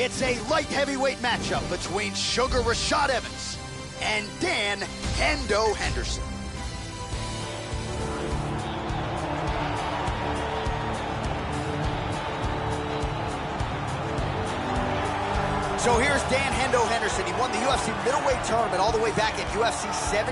It's a light heavyweight matchup between Sugar Rashad Evans and Dan Hendo Henderson. So here's Dan Hendo Henderson. He won the UFC Middleweight Tournament all the way back at UFC 17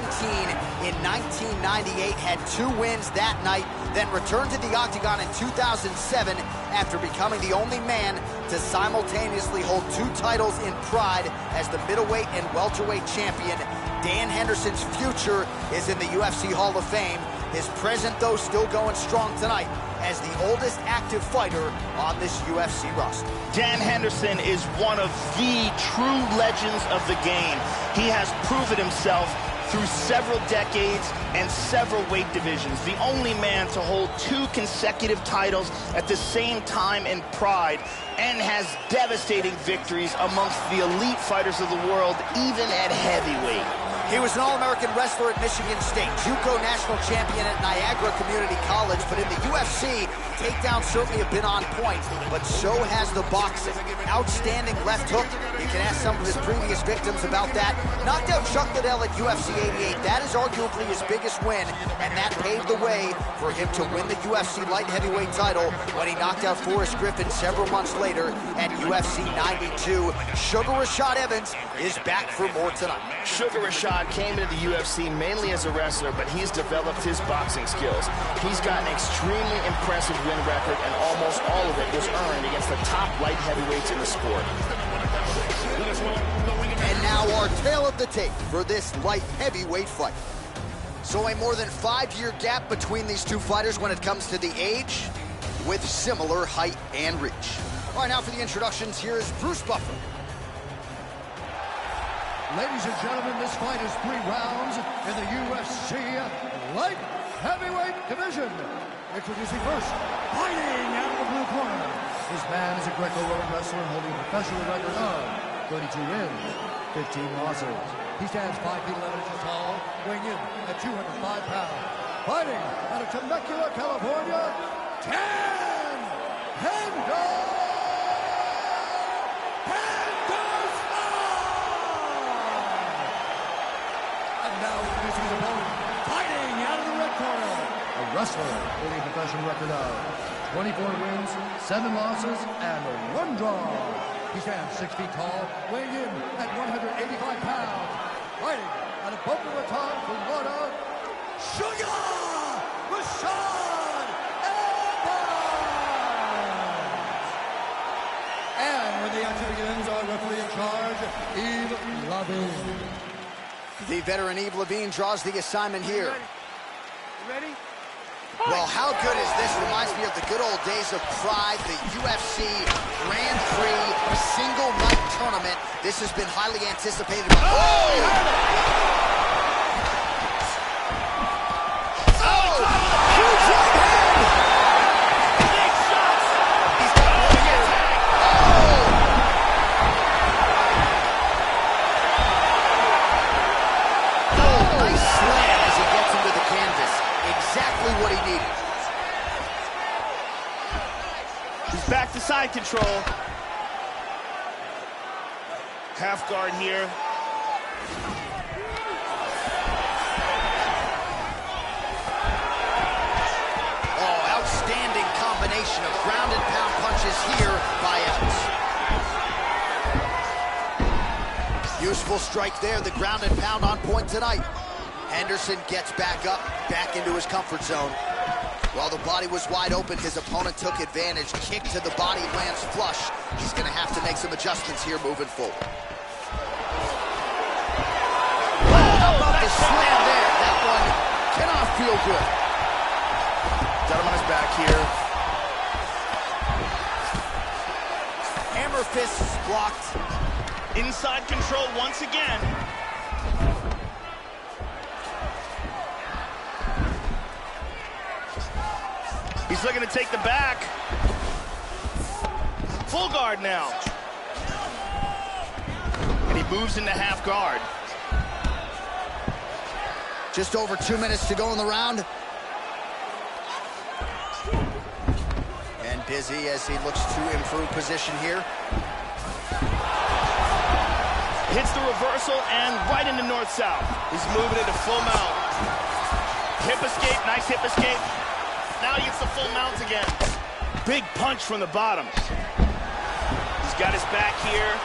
in 1998. Had 2 wins that night, then returned to the octagon in 2007 after becoming the only man to simultaneously hold 2 titles in Pride as the middleweight and welterweight champion. Dan Henderson's future is in the UFC Hall of Fame. His present, though, still going strong tonight as the oldest active fighter on this UFC roster. Dan Henderson is one of the true legends of the game. He has proven himself through several decades and several weight divisions. The only man to hold 2 consecutive titles at the same time in Pride, and has devastating victories amongst the elite fighters of the world, even at heavyweight. He was an All-American wrestler at Michigan State, JUCO national champion at Niagara Community College, but in the UFC, takedowns certainly have been on point, but so has the boxing. Outstanding left hook. You can ask some of his previous victims about that. Knocked out Chuck Liddell at UFC 88. That is arguably his biggest win, and that paved the way for him to win the UFC light heavyweight title when he knocked out Forrest Griffin several months later at UFC 92. Sugar Rashad Evans is back for more tonight. Sugar Rashad came into the UFC mainly as a wrestler, but he's developed his boxing skills. He's got an extremely impressive win record, and almost all of it was earned against the top light heavyweights in the sport. And now our tale of the tape for this light heavyweight fight. So a more than 5-year gap between these 2 fighters when it comes to the age, with similar height and reach. All right, now for the introductions, here is Bruce Buffer. Ladies and gentlemen, this fight is 3 rounds in the UFC light heavyweight division. Introducing first, fighting out of the blue corner. This man is a Greco-Roman wrestler holding a professional record of 32 wins, 15 losses. He stands 5 feet 11 inches tall, weighing in at 205 pounds. Fighting out of Temecula, California, Dan Hendo. Wrestler holding a professional record of 24 wins, 7 losses, and 1 draw. He stands 6 feet tall, weighing in at 185 pounds. Fighting out of Boca Raton, Florida, Sugar Rashad Evans! And when the action begins, our referee in charge, Yves Levine. The veteran Yves Levine draws the assignment here. You ready? Well, how good is this? Reminds me of the good old days of Pride, the UFC Grand Prix single night tournament. This has been highly anticipated. Huge right hand! Big shots! He's got one here. Nice slam as he gets him to the canvas. Exactly what he needed. He's back to side control. Half guard here. Oh, outstanding combination of ground and pound punches here by Evans. Useful strike there, the ground and pound on point tonight. Henderson gets back up, back into his comfort zone. While the body was wide open, his opponent took advantage. Kick to the body, lands flush. He's going to have to make some adjustments here moving forward. How about the slam there? That one cannot feel good. Got him on his back here. Hammer fists blocked. Inside control once again. He's looking to take the back. Full guard now. moves into half guard. Just over 2 minutes to go in the round. And busy as he looks to improve position here. Hits the reversal and right into north-south. He's moving into full mount. Hip escape, nice hip escape. Now he gets the full mount again. Big punch from the bottom. He's got his back here.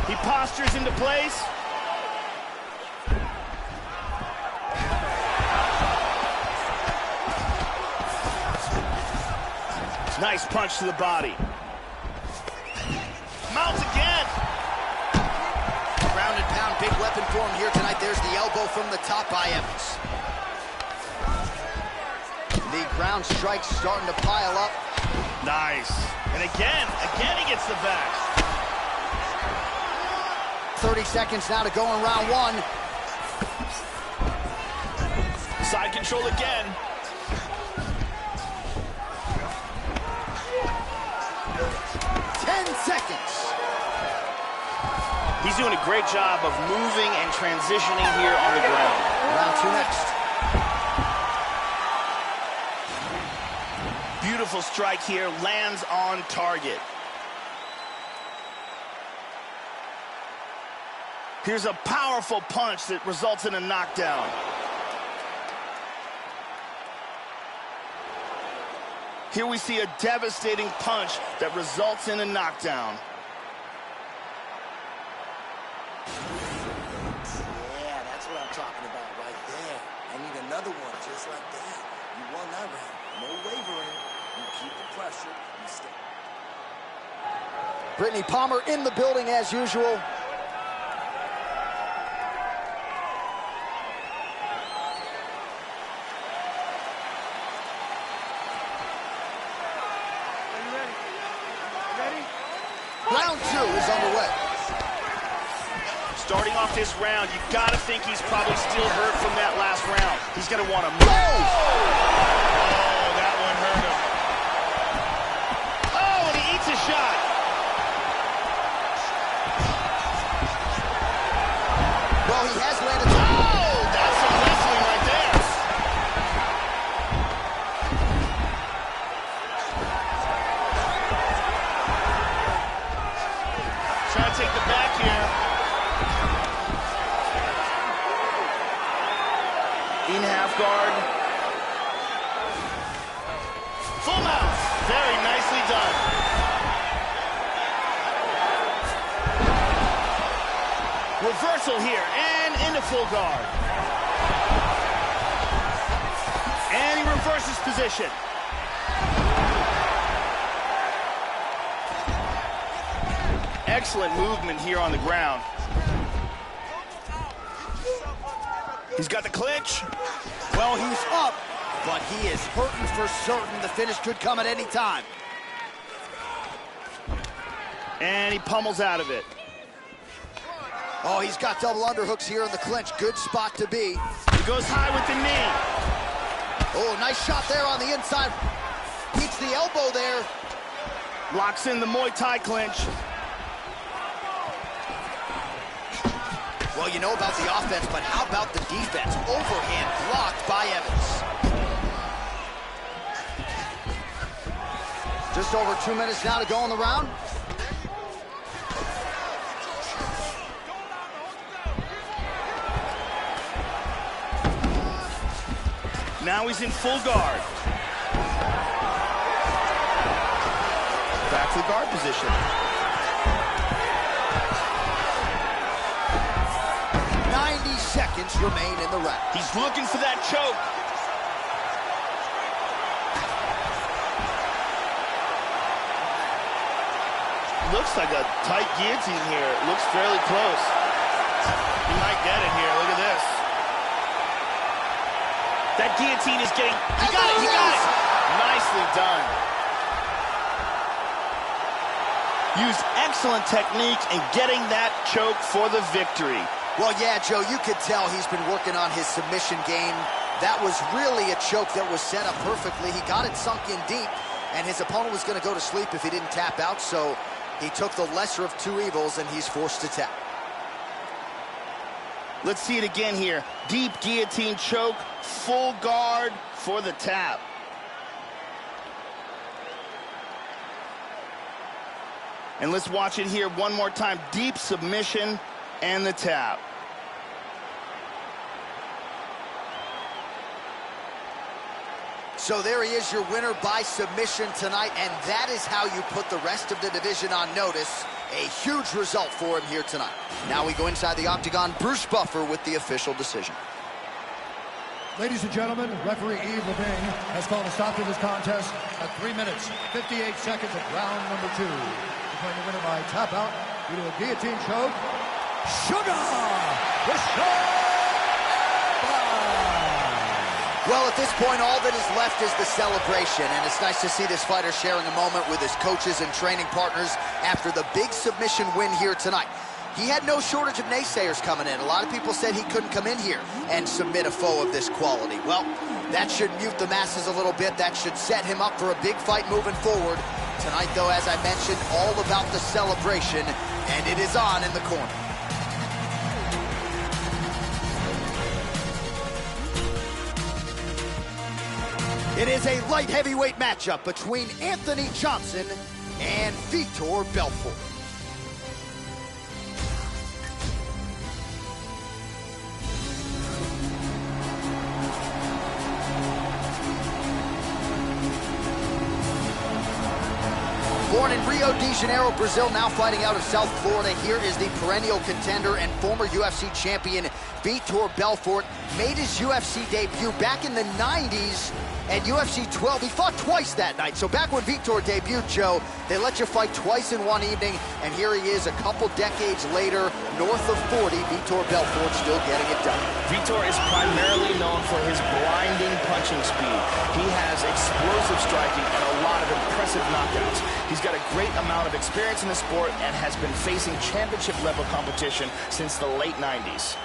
He postures into place. Nice punch to the body. Mounts again. Ground and pound, big weapon for him here tonight. There's the elbow from the top by Evans. The ground strikes starting to pile up. Nice. And again he gets the back. 30 seconds now to go in round one. Side control again. He's doing a great job of moving and transitioning here on the ground. Round two next. Beautiful strike here, lands on target. Here's a powerful punch that results in a knockdown. Here we see a devastating punch that results in a knockdown. Yeah, that's what I'm talking about right there. I need another one just like that. You won that round. No wavering. You keep the pressure. You stay. Brittany Palmer in the building as usual. Round two is underway. Starting off this round, you gotta think he's probably still hurt from that last round. He's gonna want to move. Oh, that one hurt him. Oh, and he eats a shot. Well, he has landed. Oh, that's some wrestling right there. Trying to take the back here. In half guard. Full mount. Very nicely done. Reversal here and into full guard. And he reverses position. Excellent movement here on the ground. He's got the clinch. Well, he's up, but he is hurting for certain. The finish could come at any time. And he pummels out of it. Oh, he's got double underhooks here in the clinch. Good spot to be. He goes high with the knee. Oh, nice shot there on the inside. Beats the elbow there. Locks in the Muay Thai clinch. Well, you know about the offense, but how about the defense? Overhand blocked by Evans. Just over 2 minutes now to go in the round. Now he's in full guard. Back to the guard position. 90 seconds remain in the round. He's looking for that choke. Looks like a tight guillotine here. It looks fairly close. He might get it here. Look at this. That guillotine is getting... He got it, he got it! Nicely done. Used excellent technique in getting that choke for the victory. Well, yeah, Joe, you could tell he's been working on his submission game. That was really a choke that was set up perfectly. He got it sunk in deep, and his opponent was going to go to sleep if he didn't tap out, so he took the lesser of two evils, and he's forced to tap. Let's see it again here. Deep guillotine choke, full guard for the tap. And let's watch it here one more time. Deep submission and the tap. So there he is, your winner by submission tonight, and that is how you put the rest of the division on notice. A huge result for him here tonight. Now we go inside the octagon. Bruce Buffer with the official decision. Ladies and gentlemen, referee Yves Levine has called a stop to this contest at 3 minutes, 58 seconds of round number 2. Declaring the winner by tap out due to a guillotine choke, Sugar! Well, at this point, all that is left is the celebration, and it's nice to see this fighter sharing a moment with his coaches and training partners after the big submission win here tonight. He had no shortage of naysayers coming in. A lot of people said he couldn't come in here and submit a foe of this quality. Well, that should mute the masses a little bit. That should set him up for a big fight moving forward. Tonight, though, as I mentioned, all about the celebration, and it is on in the corner. It is a light heavyweight matchup between Anthony Johnson and Vitor Belfort. Born in Rio de Janeiro, Brazil, now fighting out of South Florida, here is the perennial contender and former UFC champion Vitor Belfort. Made his UFC debut back in the 90s at UFC 12. He fought twice that night. So back when Vitor debuted, Joe, they let you fight twice in one evening, and here he is a couple decades later, north of 40, Vitor Belfort still getting it done. Vitor is primarily known for his blinding punching speed. He has explosive striking and a lot of impressive knockouts. He's got a great amount of experience in the sport and has been facing championship-level competition since the late 90s.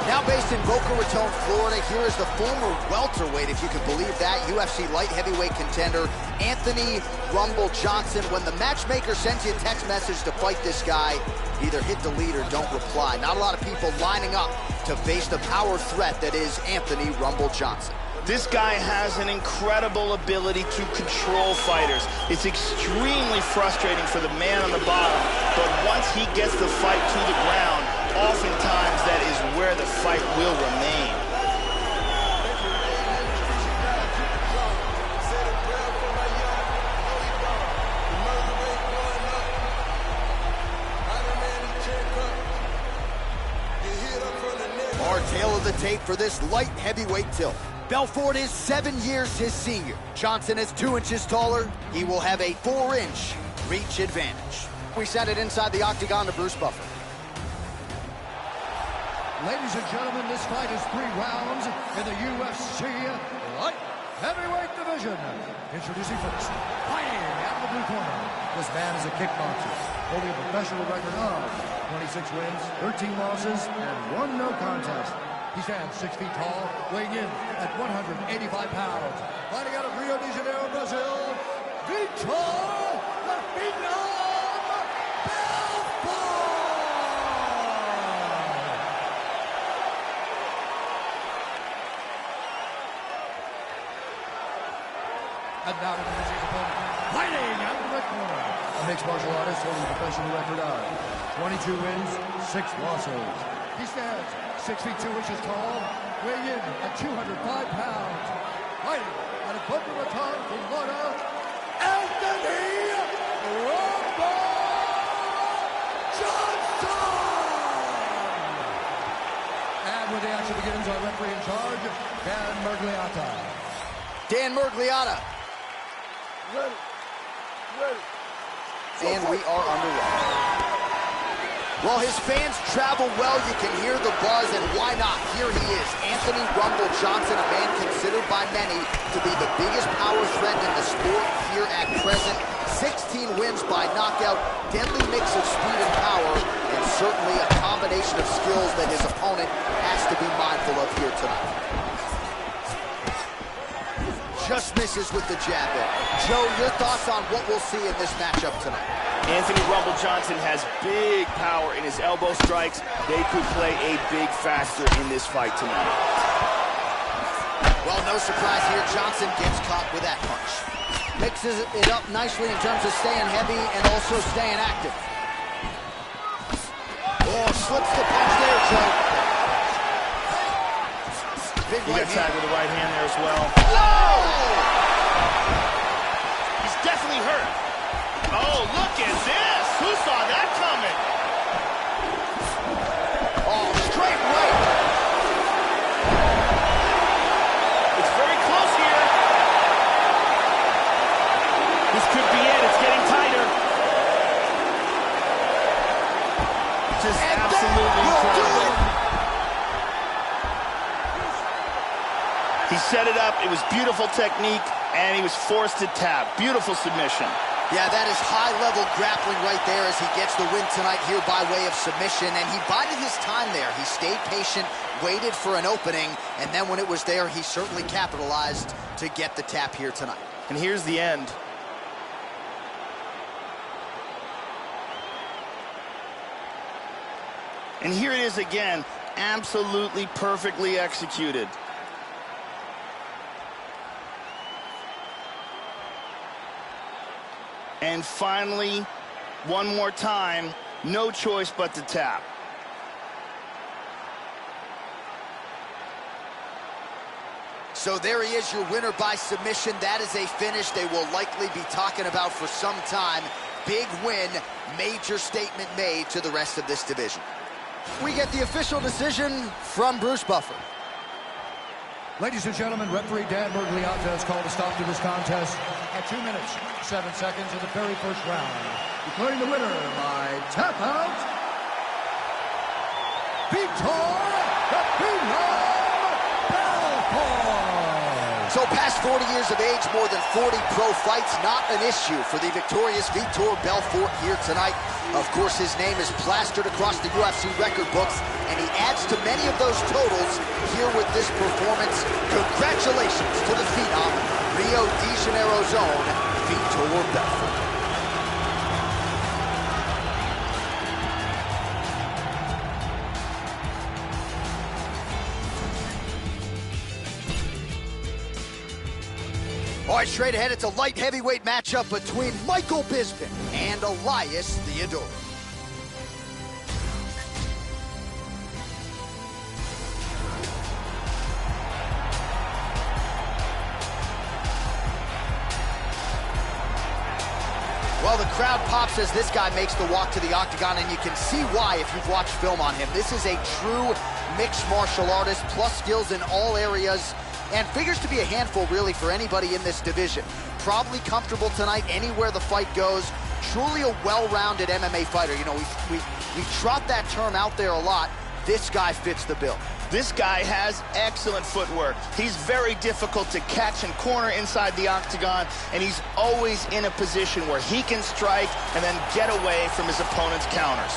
Now based in Boca Raton, Florida, here is the former welterweight, if you can believe that, UFC light heavyweight contender, Anthony "Rumble" Johnson. When the matchmaker sends you a text message to fight this guy, either hit delete or don't reply. Not a lot of people lining up to face the power threat that is Anthony "Rumble" Johnson. This guy has an incredible ability to control fighters. It's extremely frustrating for the man on the bottom, but once he gets the fight to the ground, oftentimes that is where the fight will remain. Our tail of the tape for this light heavyweight tilt. Belfort is 7 years his senior. Johnson is 2 inches taller. He will have a 4-inch reach advantage. We send it inside the octagon to Bruce Buffer. Ladies and gentlemen, this fight is 3 rounds in the UFC light heavyweight division. Introducing first, fighting out of the blue corner. This man is a kickboxer, holding a professional record of 26 wins, 13 losses, and 1 no contest. He stands 6 feet tall, weighing in at 185 pounds. Fighting out of Rio de Janeiro, Brazil, Vitor Belfort! And now introducing his opponent, fighting out of the red corner. A mixed martial artist holding a professional record of 22 wins, 6 losses. He stands 6 feet 2 inches tall, weighing in at 205 pounds. Fighting out of Boca Raton, Florida, Anthony "Rumble" Johnson! And when the action begins, our referee in charge, Dan Mergliata. Dan Mergliata. Ready. And we are underway. Well, his fans travel well. You can hear the buzz, and why not? Here he is, Anthony "Rumble" Johnson, a man considered by many to be the biggest power threat in the sport here at present. 16 wins by knockout, deadly mix of speed and power, and certainly a combination of skills that his opponent has to be mindful mindful of here tonight. Just misses with the jab there. Joe, your thoughts on what we'll see in this matchup tonight? Anthony Rumble Johnson has big power in his elbow strikes. They could play a big factor in this fight tonight. Well, no surprise here. Johnson gets caught with that punch. Mixes it up nicely in terms of staying heavy and also staying active. Oh, slips the punch there, Joe. Big He right got tagged with the right hand there as well. Whoa! He's definitely hurt. Oh, look at this. Who saw that coming? Oh, straight right. It's very close here. This could be it. It's getting tighter. Just And absolutely incredible. He set it up. It was beautiful technique, and he was forced to tap. Beautiful submission. Yeah, that is high-level grappling right there as he gets the win tonight here by way of submission. And he bided his time there. He stayed patient, waited for an opening, and then when it was there, he certainly capitalized to get the tap here tonight. And here's the end. And here it is again, absolutely perfectly executed. And finally, one more time, no choice but to tap. So there he is, your winner by submission. That is a finish they will likely be talking about for some time. Big win, major statement made to the rest of this division. We get the official decision from Bruce Buffer. Ladies and gentlemen, referee Dan Bergliata has called a stop to this contest at 2 minutes, 7 seconds of the very first round. Declaring the winner by tap out, Vitor the Phenom Belfort. So past 40 years of age, more than 40 pro fights, not an issue for the victorious Vitor Belfort here tonight. Of course, his name is plastered across the UFC record books, and he adds to many of those totals here with this performance. Congratulations to the Phenom, Rio de Janeiro's own Vitor Belfort. All right, straight ahead, it's a light heavyweight matchup between Michael Bisping and Elias Theodorou. Well, the crowd pops as this guy makes the walk to the octagon, and you can see why if you've watched film on him. This is a true mixed martial artist, plus skills in all areas, and figures to be a handful, really, for anybody in this division. Probably comfortable tonight anywhere the fight goes. Truly a well-rounded MMA fighter. You know, we trot that term out there a lot. This guy fits the bill. This guy has excellent footwork. He's very difficult to catch and corner inside the octagon, and he's always in a position where he can strike and then get away from his opponent's counters.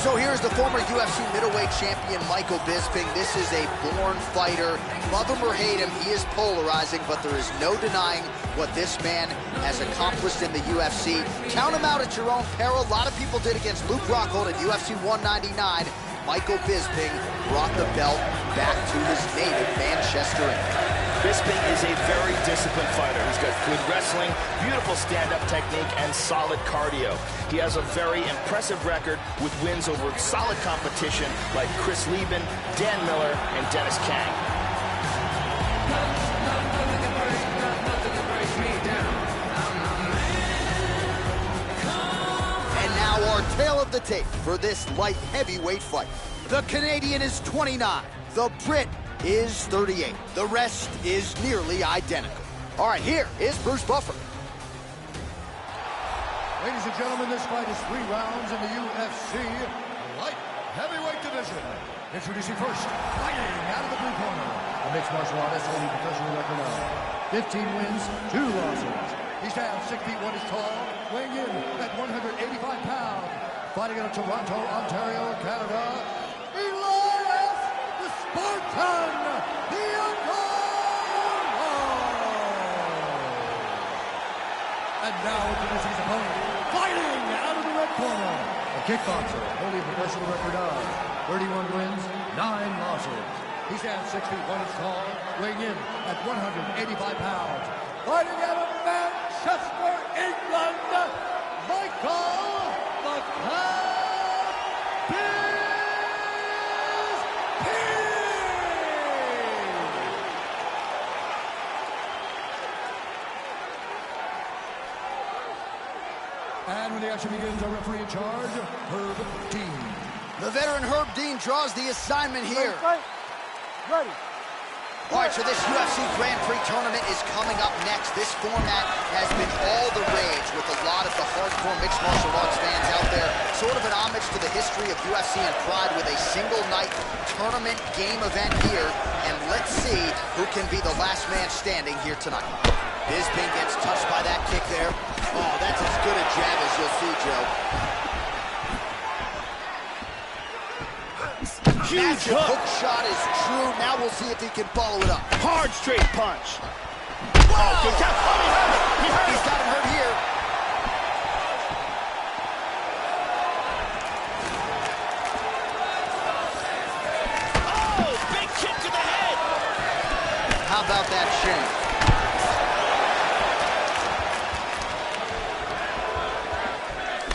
So here's the former UFC middleweight champion, Michael Bisping. This is a born fighter. Love him or hate him, he is polarizing, but there is no denying what this man has accomplished in the UFC. Count him out at your own peril. A lot of people did against Luke Rockhold at UFC 199. Michael Bisping brought the belt back to his native Manchester, England. Bisping is a very disciplined fighter. He's got good wrestling, beautiful stand-up technique, and solid cardio. He has a very impressive record with wins over solid competition like Chris Lieben, Dan Miller, and Dennis Kang. And now our tale of the tape for this light heavyweight fight. The Canadian is 29. The Brit is 38. The rest is nearly identical. All right, here is Bruce Buffer. Ladies and gentlemen, this fight is 3 rounds in the UFC light heavyweight division. Introducing first, fighting out of the blue corner, a mixed martial artist holding a professional record of 15 wins, 2 losses. He stands 6 feet 1 inches tall, weighing in at 185 pounds. Fighting out of Toronto, Ontario, Canada, Elias the Spartan Diego! And now introducing his opponent, fighting out of the red corner, a kickboxer holding a professional record of 31 wins, 9 losses. He stands 6 feet 1 inches tall, weighing in at 185 pounds. Fighting out of Manchester, England, Michael the Cab And when the action begins, our referee in charge, Herb Dean. The veteran Herb Dean draws the assignment here. Ready. All right, so this UFC Grand Prix tournament is coming up next. This format has been all the rage with a lot of the hardcore mixed martial arts fans out there. Sort of an homage to the history of UFC and Pride with a single-night tournament game event here. And let's see who can be the last man standing here tonight. Bisping gets touched by that kick there. Oh, that's as good a jab as you'll see, Joe. Huge hook shot is true. Now we'll see if he can follow it up. Hard straight punch. Whoa! Oh, good count. Oh, he hurt it. He hurt it. He's got him hurt here. Oh, big kick to the head. How about that shin?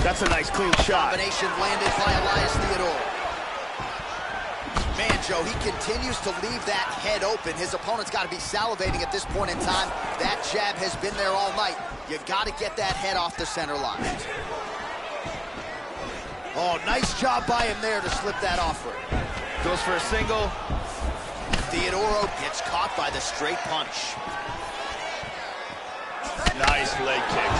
That's a nice clean shot. Combination landed by Elias Theodore. Man, Joe, he continues to leave that head open. His opponent's got to be salivating at this point in time. That jab has been there all night. You got to get that head off the center line. Oh, nice job by him there to slip that offer. Goes for a single. Theodoro gets caught by the straight punch. Nice leg kick.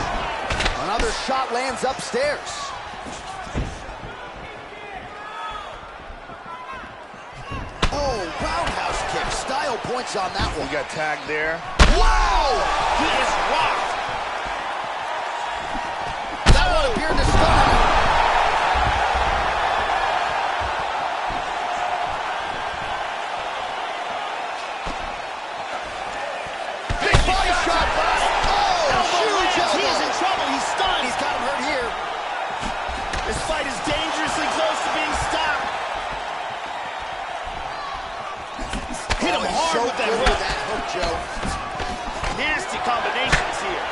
Another shot lands upstairs. Oh, roundhouse kick. Style points on that one. He got tagged there. Wow! He is rocked. That one appeared to stun him. Big body shot. Oh, huge elbow. He is in trouble. He's stunned. He's got him hurt here. This fight is dangerously close to being stopped. Hit him hard so with that good hook. with that hook, Joe. Nasty combinations here.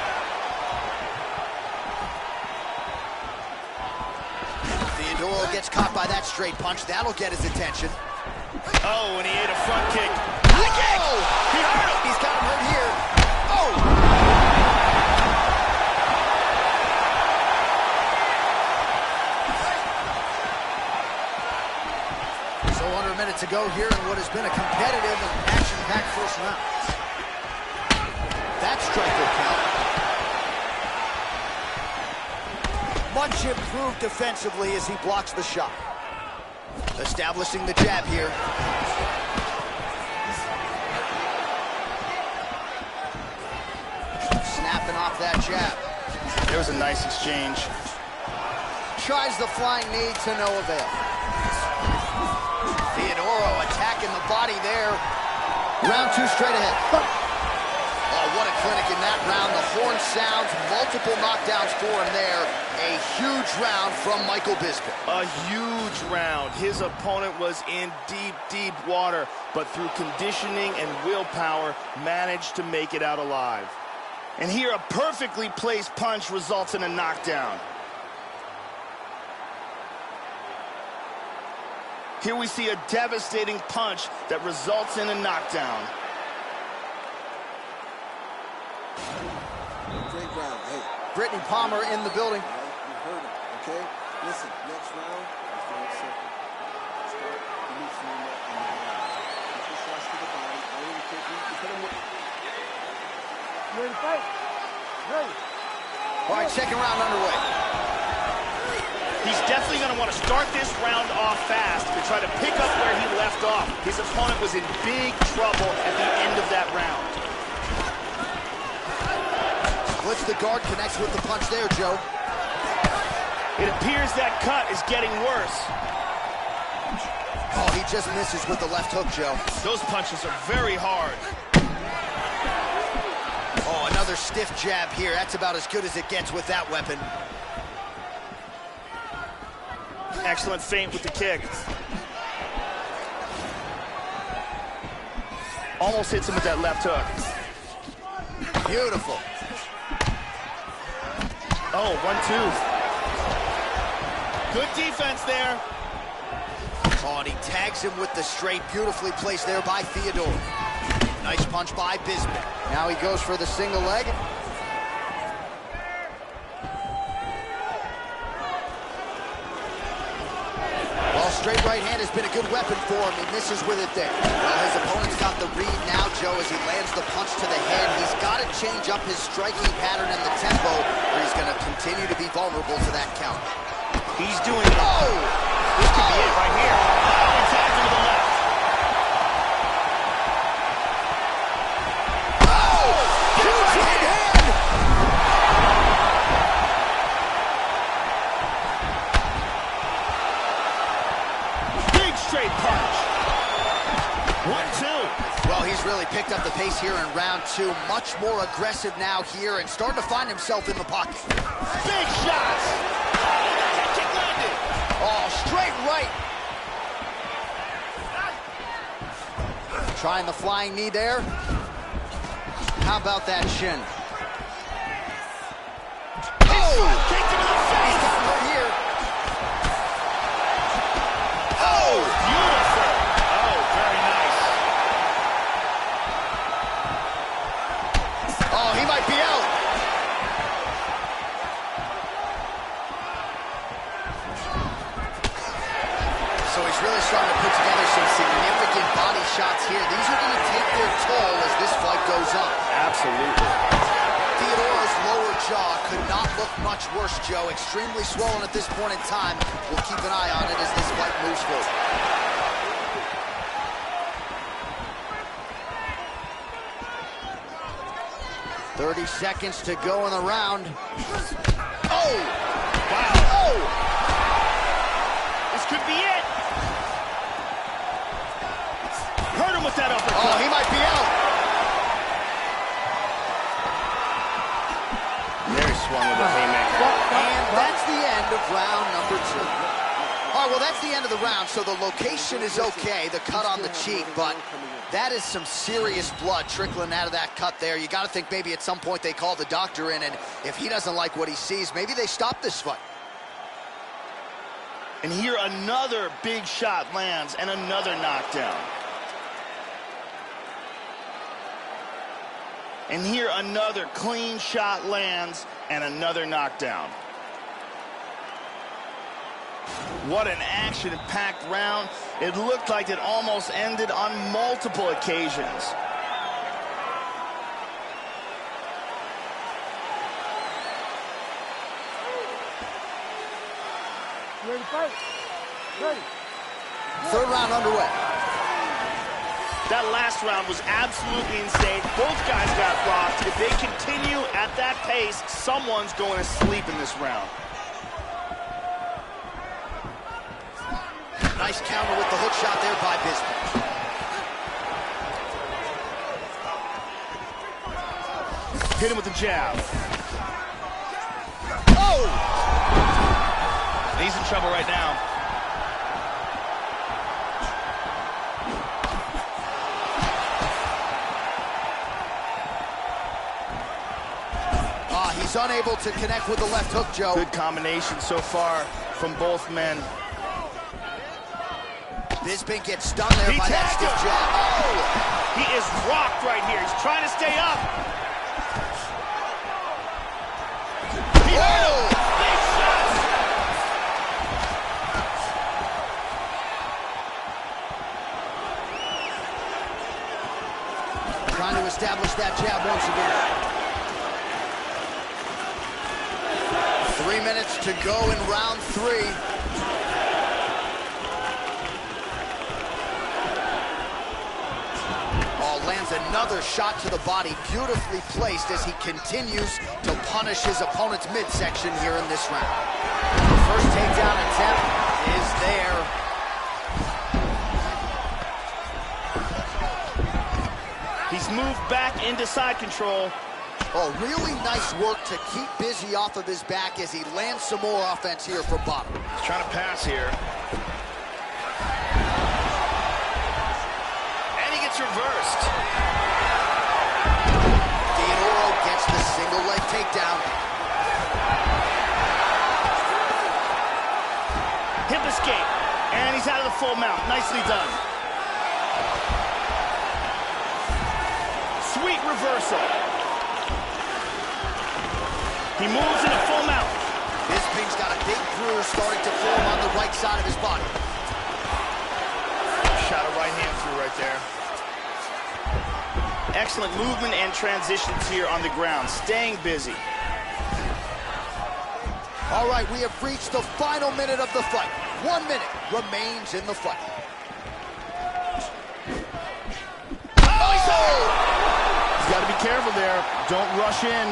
Theodoro gets caught by that straight punch. That'll get his attention. Oh, and he ate a front kick. High kick! He hurt him. He's got him hurt here. Oh! So under a minute to go here in what has been a competitive and action-packed first round. That strike will count. Much improved defensively as he blocks the shot. Establishing the jab here. Snapping off that jab. There was a nice exchange. Tries the flying knee to no avail. Theodoro attacking the body there. Round 2 straight ahead. Oh, what a clinic in that round. The horn sounds, multiple knockdowns for him there. A huge round from Michael Bisping. A huge round. His opponent was in deep, deep water, but through conditioning and willpower, managed to make it out alive. And here, a perfectly placed punch results in a knockdown. Here we see a devastating punch that results in a knockdown. Great round. Hey, Brittany Palmer in the building. you heard him, okay? Listen, next round is very simple. Start the loose movement in the round. Get your shots to the body. Only the kick. You hit him with... Ready to fight? Ready. All right, second round underway. He's definitely going to want to start this round off fast and try to pick up where he left off. His opponent was in big trouble at the end of that round. Splits the guard, connects with the punch there, Joe. It appears that cut is getting worse. Oh, he just misses with the left hook, Joe. Those punches are very hard. Oh, another stiff jab here. That's about as good as it gets with that weapon. Excellent feint with the kick. Almost hits him with that left hook. Beautiful. Oh, 1-2. Good defense there. Oh, and he tags him with the straight. Beautifully placed there by Theodore. Nice punch by Bisping. Now he goes for the single leg. Well, straight right hand has been a good weapon for him. He misses with it there. Well, his opponent's got the read now, Joe, as he lands the punch to the head. He's got to change up his striking pattern and the tempo, or he's going to continue to be vulnerable to that count. He's doing it. Oh! This could be it right here. Oh, he tags him with the left. Oh! Huge right hand! Big straight punch. 1-2. Well, he's really picked up the pace here in round two. Much more aggressive now here and starting to find himself in the pocket. Big shots. Kick landed. Oh, straight right. Trying the flying knee there. How about that shin? Oh! Kick to the face. He's got him right here. Oh, beautiful. Oh, very nice. Oh, he might be out. So he's really starting to put together some significant body shots here. These are going to take their toll as this fight goes on. Absolutely. Theodore's lower jaw could not look much worse, Joe. Extremely swollen at this point in time. We'll keep an eye on it as this fight moves forward. "30 seconds to go in the round." Oh! Wow. Oh! This could be it. Hurt him with that uppercut. Oh, he might be out. There he swung with a haymaker. And that's the end of round number two. All right, well, that's the end of the round, so the location is okay, the cut on the cheek, but that is some serious blood trickling out of that cut there. You got to think maybe at some point they call the doctor in, and if he doesn't like what he sees, maybe they stop this fight. And here another big shot lands and another knockdown. And here another clean shot lands and another knockdown. What an action-packed round. It looked like it almost ended on multiple occasions. You ready to fight? Ready. Third round underway. That last round was absolutely insane. Both guys got rocked. If they continue at that pace, someone's going to sleep in this round. Nice counter with the hook shot there by Bisping. Hit him with the jab. Oh! He's in trouble right now. He's unable to connect with the left hook, Joe. Good combination so far from both men. Bisping gets stunned there by that stiff jab. Oh! He is rocked right here. He's trying to stay up. He hurt him. Big shots. Trying to establish that jab once again. 3 minutes to go in round 3. Lands another shot to the body, beautifully placed as he continues to punish his opponent's midsection here in this round. The first takedown attempt is there. He's moved back into side control. Oh, really nice work to keep busy off of his back as he lands some more offense here from bottom. He's trying to pass here. Reversed. Theodoro gets the single leg takedown. Hip escape, and he's out of the full mount. Nicely done. Sweet reversal. He moves in a full mount. Bisping's got a big bruise starting to form on the right side of his body. Shot a right hand through right there. Excellent movement and transitions here on the ground, staying busy. All right, we have reached the final minute of the fight. 1 minute remains in the fight. Oh! He's got to be careful there. Don't rush in.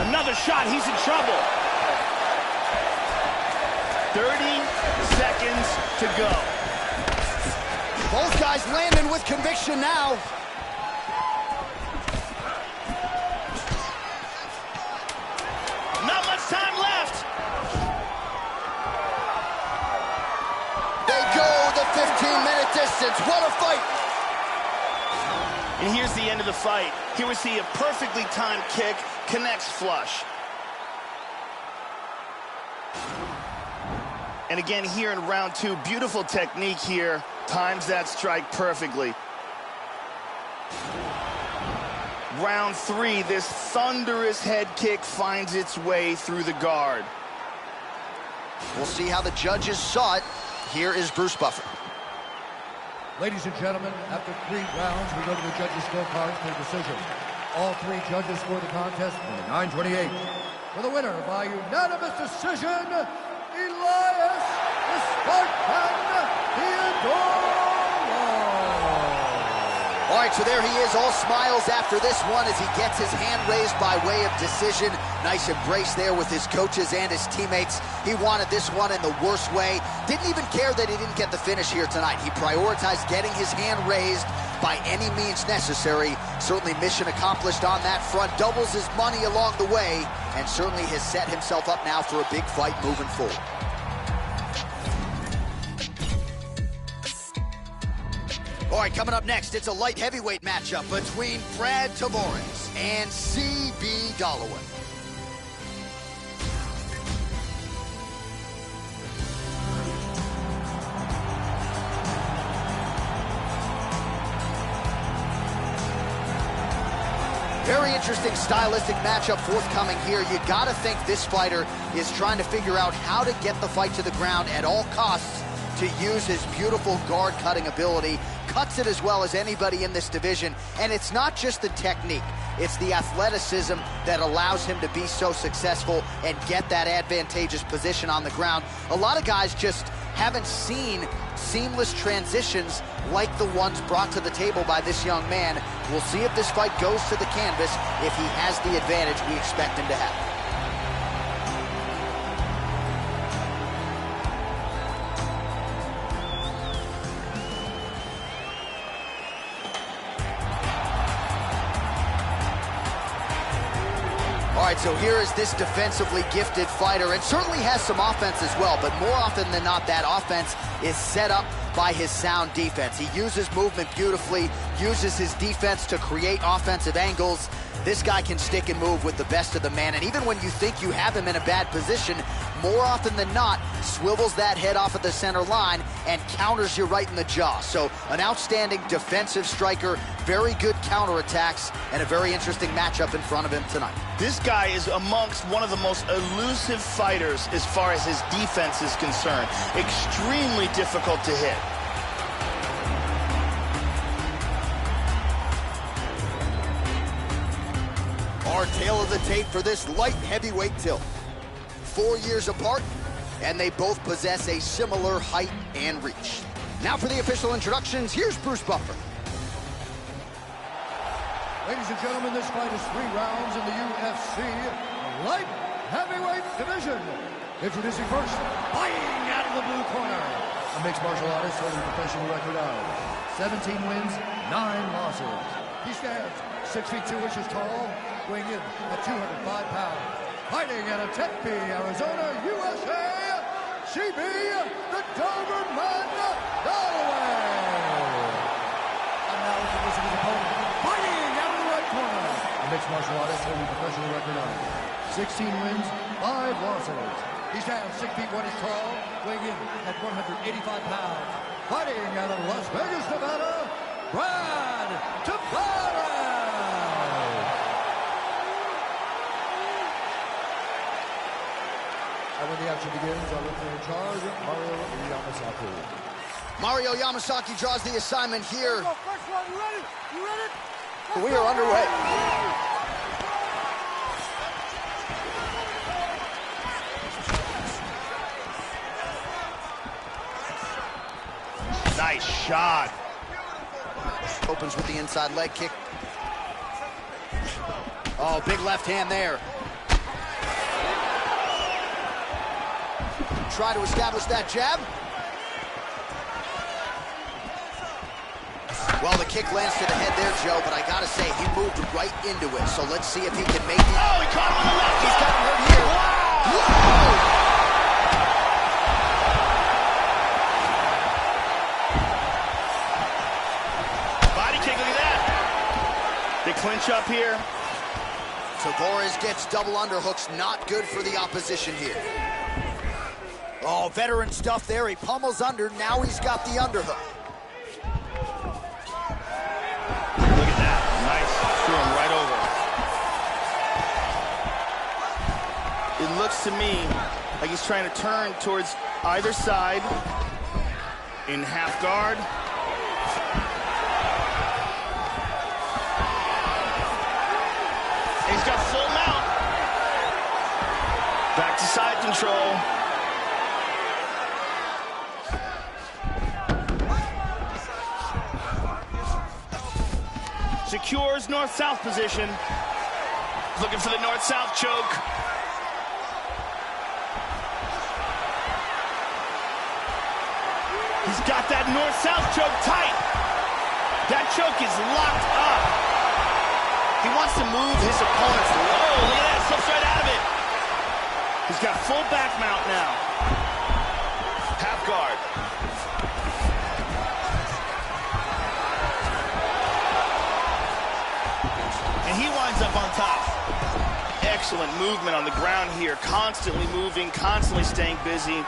Another shot, he's in trouble. 30 seconds to go. Both guys landing with conviction now. Not much time left. They go the 15-minute distance. What a fight. And here's the end of the fight. Here we see a perfectly timed kick, connects flush. And again here in round 2, beautiful technique here. Times that strike perfectly. Round 3, this thunderous head kick finds its way through the guard. We'll see how the judges saw it. Here is Bruce Buffer. Ladies and gentlemen, after 3 rounds, we go to the judges' scorecards for decision. All 3 judges scored the contest for 9:28. For the winner by unanimous decision, Elias the Spartan Theodoro. All right, so there he is, all smiles after this one as he gets his hand raised by way of decision. Nice embrace there with his coaches and his teammates. He wanted this one in the worst way. Didn't even care that he didn't get the finish here tonight. He prioritized getting his hand raised by any means necessary. Certainly mission accomplished on that front. Doubles his money along the way, and certainly has set himself up now for a big fight moving forward. All right, coming up next, it's a light heavyweight matchup between Brad Tavares and C.B. Dollaway. Very interesting stylistic matchup forthcoming here. You gotta think this fighter is trying to figure out how to get the fight to the ground at all costs to use his beautiful guard-cutting ability. Cuts it as well as anybody in this division, and it's not just the technique, it's the athleticism that allows him to be so successful and get that advantageous position on the ground. A lot of guys just haven't seen seamless transitions like the ones brought to the table by this young man. We'll see if this fight goes to the canvas, if he has the advantage we expect him to have. All right, so here is this defensively gifted fighter, and certainly has some offense as well, but more often than not, that offense is set up by his sound defense. He uses movement beautifully, uses his defense to create offensive angles. This guy can stick and move with the best of the man, and even when you think you have him in a bad position, more often than not, swivels that head off of the center line and counters you right in the jaw. So an outstanding defensive striker, very good counterattacks, and a very interesting matchup in front of him tonight. This guy is amongst one of the most elusive fighters as far as his defense is concerned. Extremely difficult to hit. Our tail of the tape for this light heavyweight tilt. 4 years apart, and they both possess a similar height and reach. Now for the official introductions, here's Bruce Buffer. Ladies and gentlemen, this fight is 3 rounds in the UFC light heavyweight division. Introducing first, fighting out of the blue corner, a mixed martial artist holding a professional record of 17 wins, 9 losses. He stands 6 feet 2 inches tall, weighing in at 205 pounds. Fighting out of Tempe, Arizona, USA, CB, the Doberman Galloway. And now introducing his opponent, fighting out of the right corner, a mixed martial artist holding a professional record of 16 wins, 5 losses. He stands 6 feet 1 inch tall, weighing in at 185 pounds. Fighting out of Las Vegas, Nevada, Brad Tavares. And when the action begins, our referee in charge, Mario Yamasaki. Mario Yamasaki draws the assignment here. First one, you ready? You ready? We are underway. Nice shot. Opens with the inside leg kick. Oh, big left hand there. Try to establish that jab. Well, the kick lands to the head there, Joe, but I gotta say, he moved right into it. So let's see if he can make it. Oh, he caught him on the left. He's got him hurt here. Whoa! They clinch up here. Tavares gets double underhooks, not good for the opposition here. Oh, veteran stuff there. He pummels under. Now he's got the underhook. Look at that. Nice. Threw him right over. It looks to me like he's trying to turn towards either side in half guard. He's got full mount. Back to side control. Secures north-south position. Looking for the north-south choke. He's got that north-south choke tight. That choke is locked up. He wants to move his opponents low. Look at that, slips right out of it. He's got full back mount now. Half guard. And he winds up on top. Excellent movement on the ground here. Constantly moving, constantly staying busy.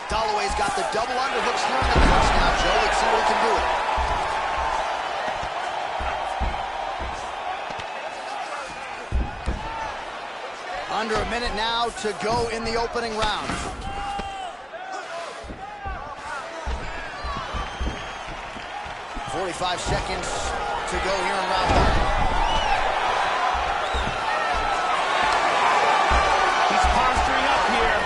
Holloway's got the double underhooks here in the clinch now, Joe. Let's see what he can do. Under a minute now to go in the opening round. .45 seconds to go here in round 1. He's posturing up here.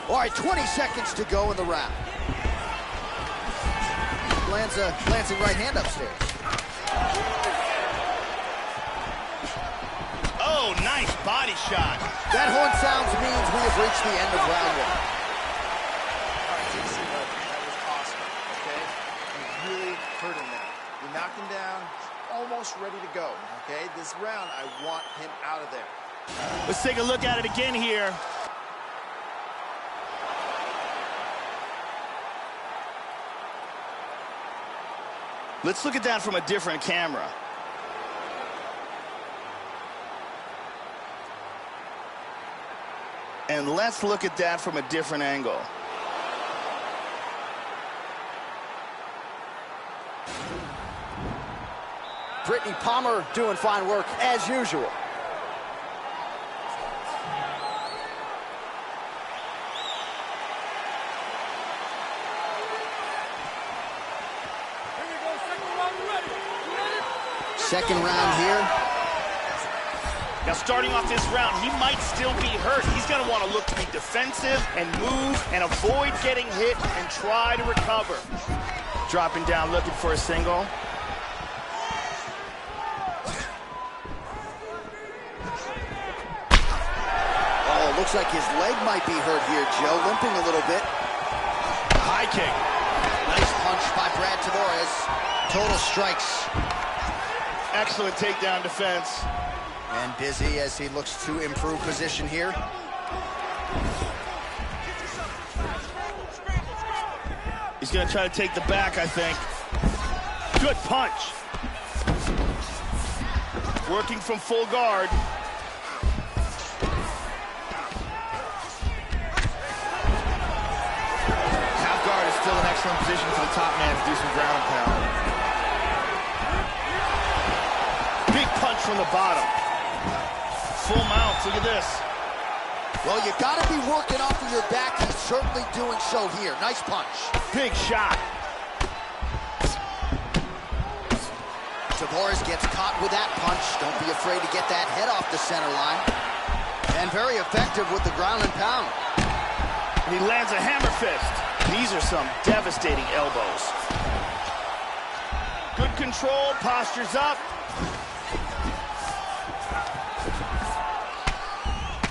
All right, 20 seconds to go in the round. Lands a glancing right hand upstairs. Oh, nice body shot. That horn sounds means we have reached the end of round 1. That was awesome, okay? You really hurt him there. You knocked him down, almost ready to go, okay? This round, I want him out of there. Let's take a look at it again here. Let's look at that from a different camera. And let's look at that from a different angle. Brittany Palmer doing fine work as usual. Second round here. Now, starting off this round, he might still be hurt. He's going to want to look to be defensive and move and avoid getting hit and try to recover. Dropping down, looking for a single. Oh, looks like his leg might be hurt here, Joe. Limping a little bit. High kick. Nice punch by Brad Tavares. Total strikes. Excellent takedown defense. And busy as he looks to improve position here. He's going to try to take the back, I think. Good punch. Working from full guard. Half guard is still an excellent position for the top man to do some ground and pound. Big punch from the bottom. Full mount, look at this. Well, you got to be working off of your back. He's certainly doing so here. Nice punch. Big shot. Tavares gets caught with that punch. Don't be afraid to get that head off the center line. And very effective with the ground and pound. And he lands a hammer fist. These are some devastating elbows. Good control, postures up.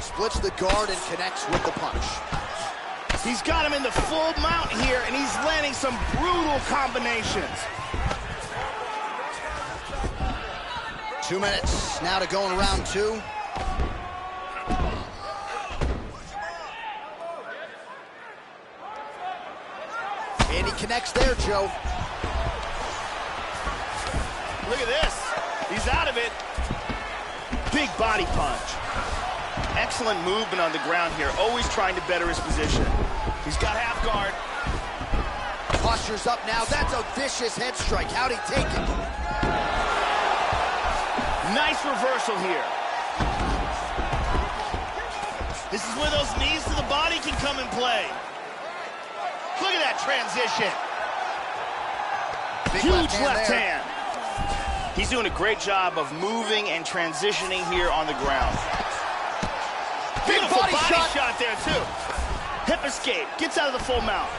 Splits the guard and connects with the punch. He's got him in the full mount here, and he's landing some brutal combinations. 2 minutes now to go in round two. And he connects there, Joe. Look at this. He's out of it. Big body punch. Excellent movement on the ground here, always trying to better his position. He's got half guard. Posture's up now. That's a vicious head strike. How'd he take it? Nice reversal here. This is where those knees to the body can come in play. Look at that transition. Big Huge left there. hand. He's doing a great job of moving and transitioning here on the ground. Beautiful body shot there, too. Hip escape. Gets out of the full mount.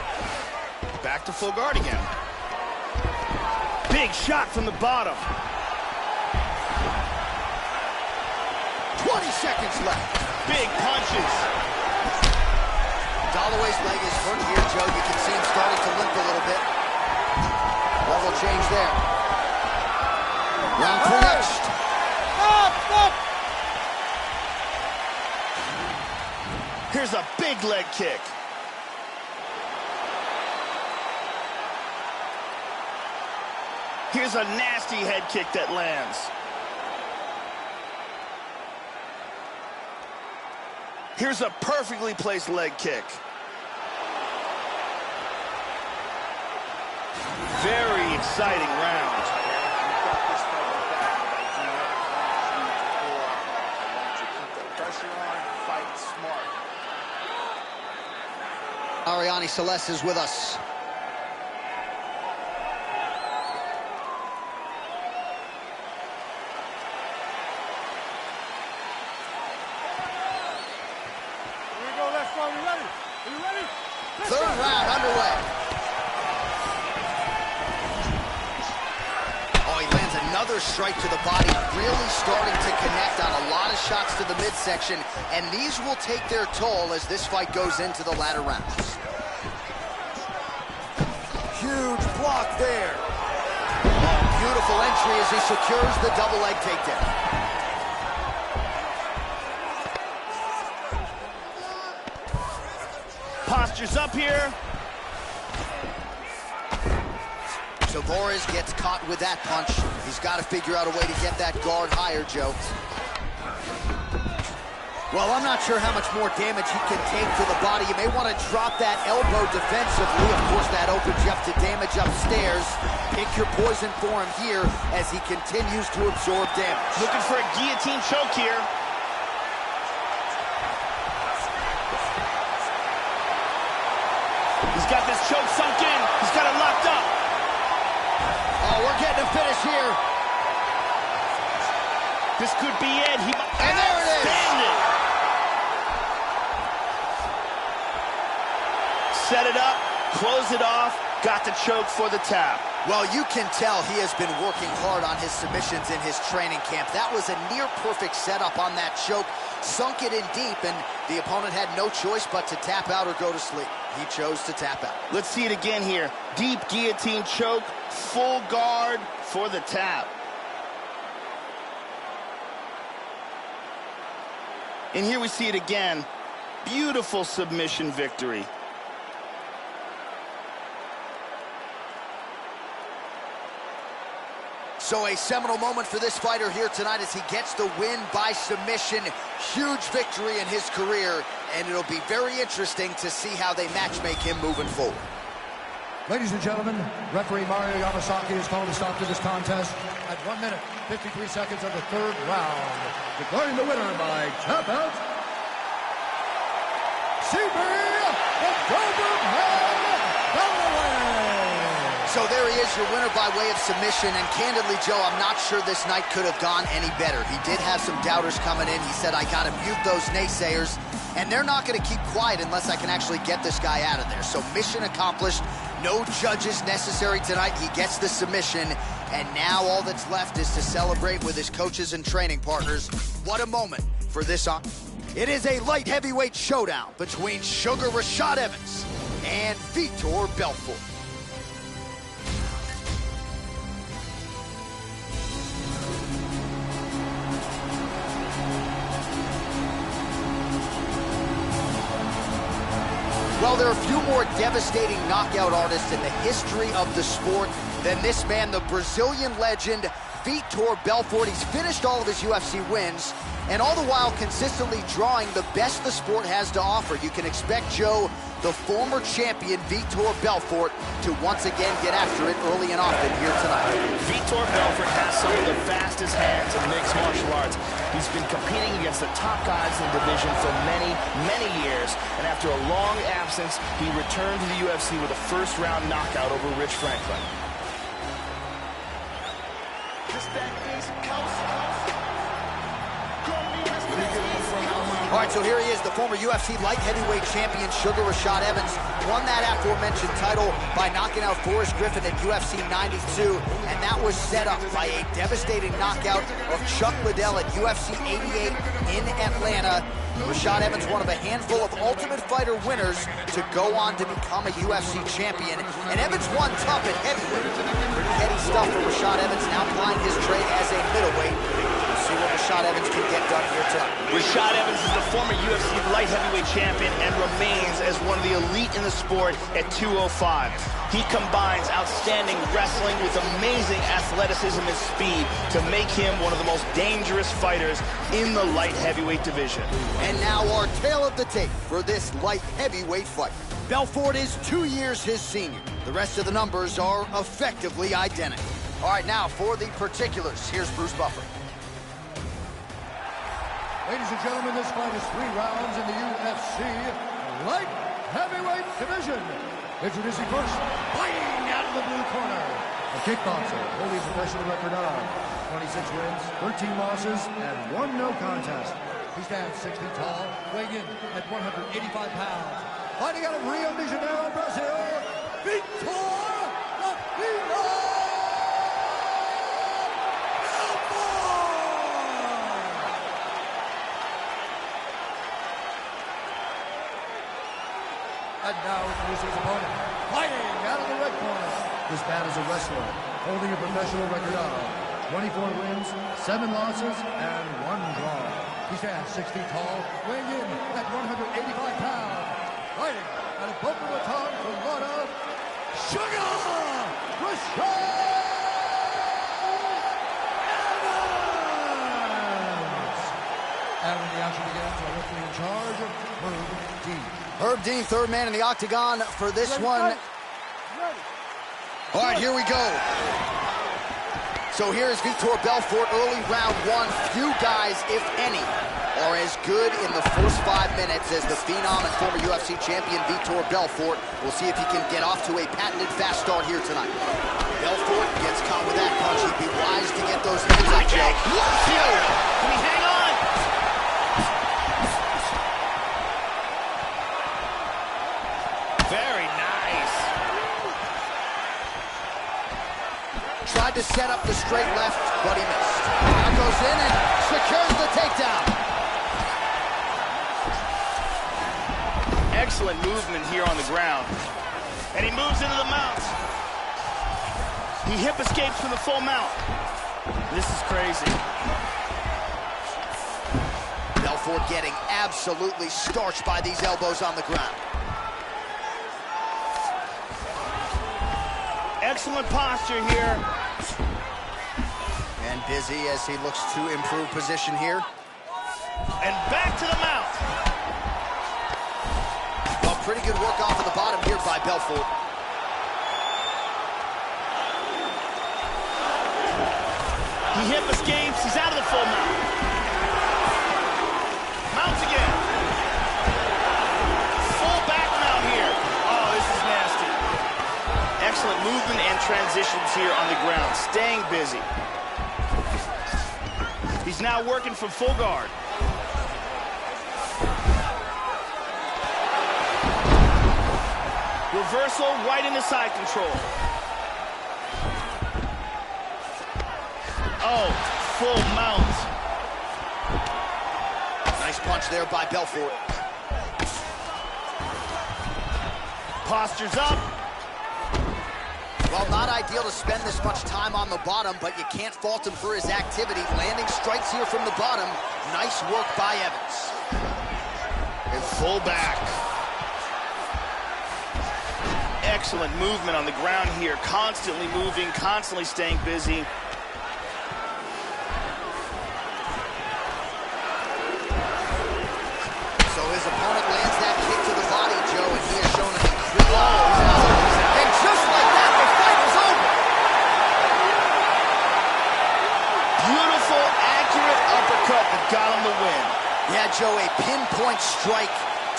Back to full guard again. Big shot from the bottom. 20 seconds left. Big punches. Holloway's leg is hurt here, Joe. You can see him starting to limp a little bit. Level change there. Round three next. Stop! Here's a big leg kick. Here's a nasty head kick that lands. Here's a perfectly placed leg kick. Very exciting round. Ariane Celeste is with us. Here we go, let's go. You ready? Are you ready? Third round underway. Oh, he lands another strike to the body, really starting to connect on a lot of shots to the midsection, and these will take their toll as this fight goes into the latter rounds. Huge block there. Oh, beautiful entry as he secures the double leg takedown. Postures up here. Tavares gets caught with that punch. He's got to figure out a way to get that guard higher, Joe. Well, I'm not sure how much more damage he can take to the body. You may want to drop that elbow defensively. Of course, that opens you up to damage upstairs. Pick your poison for him here as he continues to absorb damage. Looking for a guillotine choke here. He's got this choke sunk in. He's got it locked up. Oh, we're getting a finish here. This could be it. And there it is. Set it up, close it off, got the choke for the tap. Well, you can tell he has been working hard on his submissions in his training camp. That was a near-perfect setup on that choke. Sunk it in deep, and the opponent had no choice but to tap out or go to sleep. He chose to tap out. Let's see it again here. Deep guillotine choke, full guard for the tap. And here we see it again. Beautiful submission victory. So a seminal moment for this fighter here tonight as he gets the win by submission. Huge victory in his career, and it'll be very interesting to see how they matchmake him moving forward. Ladies and gentlemen, referee Mario Yamasaki has called a stop to this contest at 1 minute, 53 seconds of the third round, declaring the winner by tap out, CB the Doberman Middleweight. So there he is, your winner by way of submission, and candidly, Joe, I'm not sure this night could have gone any better. He did have some doubters coming in. He said, I gotta mute those naysayers, and they're not gonna keep quiet unless I can actually get this guy out of there. So mission accomplished. No judges necessary tonight. He gets the submission, and now all that's left is to celebrate with his coaches and training partners. What a moment for this on. It is a light heavyweight showdown between Sugar Rashad Evans and Vitor Belfort. Well, there are a few more devastating knockout artists in the history of the sport than this man, the Brazilian legend, Vitor Belfort. He's finished all of his UFC wins, and all the while consistently drawing the best the sport has to offer. You can expect, Joe, the former champion, Vitor Belfort, to once again get after it early and often here tonight. Vitor Belfort has some of the fastest hands in mixed martial arts. He's been competing against the top guys in the division for many, many years, and after a long absence, he returned to the UFC with a first-round knockout over Rich Franklin. All right, so here he is, the former UFC light heavyweight champion, Sugar Rashad Evans. Won that aforementioned title by knocking out Forrest Griffin at UFC 92, and that was set up by a devastating knockout of Chuck Liddell at UFC 88 in Atlanta. Rashad Evans, one of a handful of Ultimate Fighter winners to go on to become a UFC champion. And Evans won tough at heavyweight. Pretty heady stuff for Rashad Evans, now plying his trade as a middleweight. We'll see what Rashad Evans can get done here tonight. Rashad Evans is the former UFC light heavyweight champion and remains as one of the elite in the sport at 205. He combines outstanding wrestling with amazing athleticism and speed to make him one of the most dangerous fighters in the light heavyweight division. And now our tale of the tape for this light heavyweight fight. Belfort is 2 years his senior. The rest of the numbers are effectively identical. All right, now for the particulars, here's Bruce Buffer. Ladies and gentlemen, this fight is 3 rounds in the UFC light heavyweight division. Introducing first, fighting out of the blue corner, a kickboxer, holding a professional record of 26 wins, 13 losses, and 1 no contest. He stands 6 feet tall, weighing in at 185 pounds. Fighting out of Rio de Janeiro, Brazil, Vitor Belfort! And now introducing his opponent, fighting out of the red corner. This man is a wrestler, holding a professional record of 24 wins, 7 losses, and 1 draw. He stands 6 feet tall, weighing in at 185 pounds. Fighting out of Boca Raton, Florida, Sugar Rashad Evans! And when the action begins, our referee in charge, Herb Dean. Herb Dean, third man in the octagon for this one. All right, here we go. So here's Vitor Belfort, early round 1. Few guys, if any, are as good in the first 5 minutes as the phenom and former UFC champion Vitor Belfort. We'll see if he can get off to a patented fast start here tonight. Belfort gets caught with that punch. He'd be wise to get those hands up, Joe. What? Can he hang on? Very nice. Tried to set up the straight left, but he missed. Now goes in and secures the takedown. Excellent movement here on the ground. And he moves into the mount. He hip escapes from the full mount. This is crazy. Belfort getting absolutely starched by these elbows on the ground. Excellent posture here. And busy as he looks to improve position here. And back to the mount. Well, pretty good work off of the bottom here by Belfort. He hip escapes. He's out of the full mount. Mounts again. Full back mount here. Oh, this is nasty. Excellent movement and transitions here on the ground. Staying busy. He's now working from full guard. Reversal right into side control. Oh, full mount. Nice punch there by Belfort. Posture's up. Well, not ideal to spend this much time on the bottom, but you can't fault him for his activity. Landing strikes here from the bottom. Nice work by Evans. And full back. Excellent movement on the ground here. Constantly moving, constantly staying busy. So his opponent lands that kick to the body, Joe, and he has shown an incredible... And just like that, the fight is over. Beautiful, accurate uppercut that got him the win. Yeah, Joe, a pinpoint strike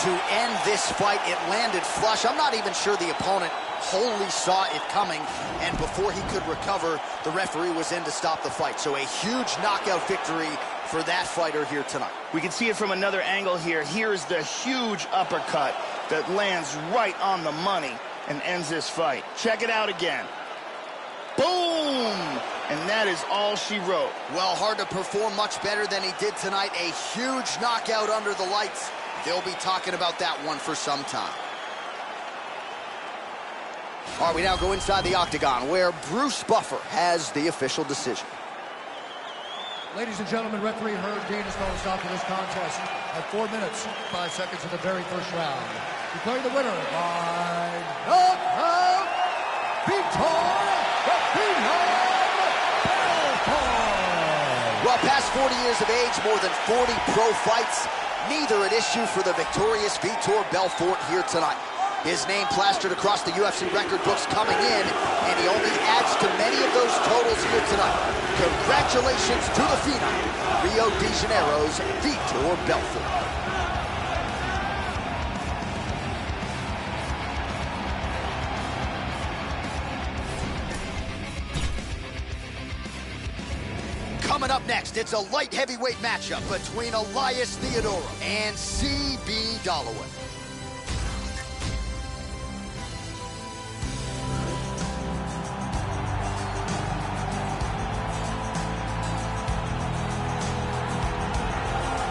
to end this fight. It landed flush. I'm not even sure the opponent wholly saw it coming, and before he could recover, the referee was in to stop the fight. So a huge knockout victory for that fighter here tonight. We can see it from another angle here. Here's the huge uppercut that lands right on the money and ends this fight. Check it out again. Boom! And that is all she wrote. Well, hard to perform much better than he did tonight. A huge knockout under the lights. They'll be talking about that one for some time. All right, we now go inside the octagon where Bruce Buffer has the official decision. Ladies and gentlemen, referee Herb Dean has called a stop to this contest at 4 minutes, 5 seconds of the very first round. Declaring the winner by knockout, Well, past 40 years of age, more than 40 pro fights, neither an issue for the victorious Vitor Belfort here tonight. His name plastered across the UFC record books coming in, and he only adds to many of those totals here tonight. Congratulations to the phenom, Rio de Janeiro's Vitor Belfort. Coming up next, it's a light heavyweight matchup between Elias Theodorou and C.B. Dollaway.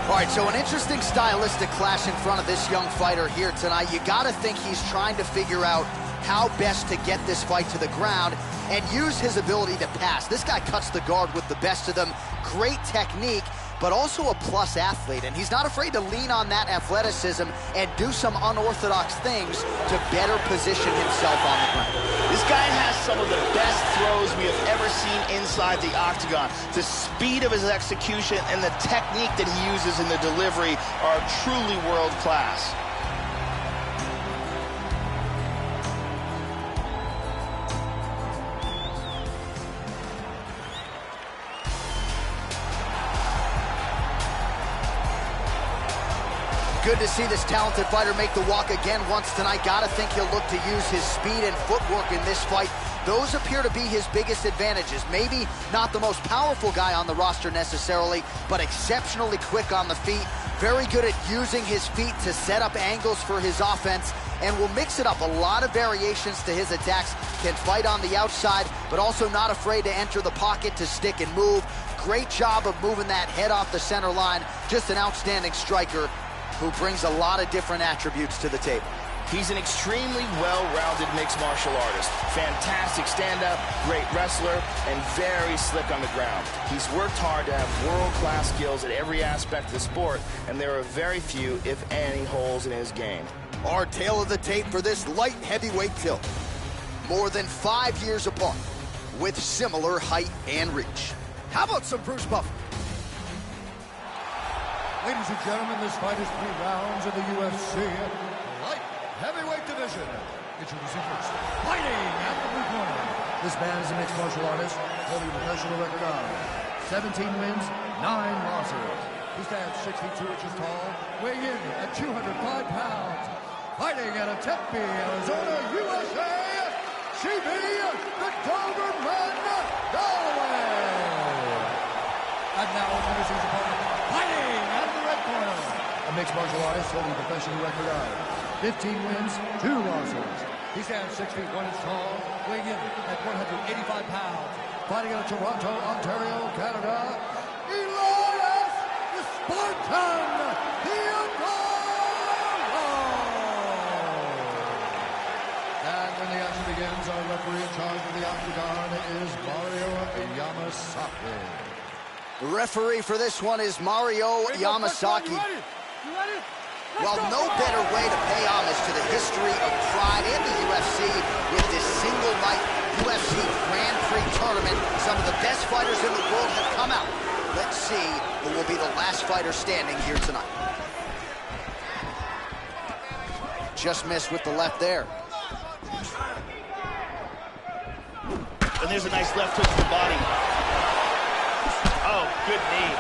All right, so an interesting stylistic clash in front of this young fighter here tonight. You got to think he's trying to figure out how best to get this fight to the ground and use his ability to pass. This guy cuts the guard with the best of them. Great technique, but also a plus athlete. And he's not afraid to lean on that athleticism and do some unorthodox things to better position himself on the ground. This guy has some of the best throws we have ever seen inside the octagon. The speed of his execution and the technique that he uses in the delivery are truly world class. Good to see this talented fighter make the walk again once tonight. Gotta think he'll look to use his speed and footwork in this fight Those appear to be his biggest advantages. Maybe not the most powerful guy on the roster necessarily, but exceptionally quick on the feet, very good at using his feet to set up angles for his offense, and will mix it up. A lot of variations to his attacks. Can fight on the outside, but also not afraid to enter the pocket to stick and move. Great job of moving that head off the center line. Just an outstanding striker who brings a lot of different attributes to the table. He's an extremely well-rounded mixed martial artist. Fantastic stand-up, great wrestler, and very slick on the ground. He's worked hard to have world-class skills at every aspect of the sport, and there are very few, if any, holes in his game. Our tale of the tape for this light heavyweight tilt. More than 5 years apart, with similar height and reach. How about some Bruce Buffer? Ladies and gentlemen, this fight is 3 rounds in the UFC light heavyweight division. Introducing first, fighting at the blue corner. This man is a mixed martial artist, holding a professional record of 17 wins, 9 losses. He stands 62 inches tall, weighing in at 205 pounds. Fighting out of Tempe, Arizona, USA, CB, the Doberman Galloway. And now introducing his opponent, fighting out of the red corner. A mixed martial artist holding a professional record of 15 wins, 2 losses. He stands 6 feet 1 inch tall, weighing in at 185 pounds. Fighting out of Toronto, Ontario, Canada, Elias the Spartan, the Angora! And when the action begins, our referee in charge of the octagon is Mario Yamasaki. The referee for this one is Mario Yamasaki. You ready? Well, no better way to pay homage to the history of pride in the UFC with this single night UFC Grand Prix tournament. Some of the best fighters in the world have come out. Let's see who will be the last fighter standing here tonight. Just missed with the left there. And there's a nice left hook to the body. Oh, good knee.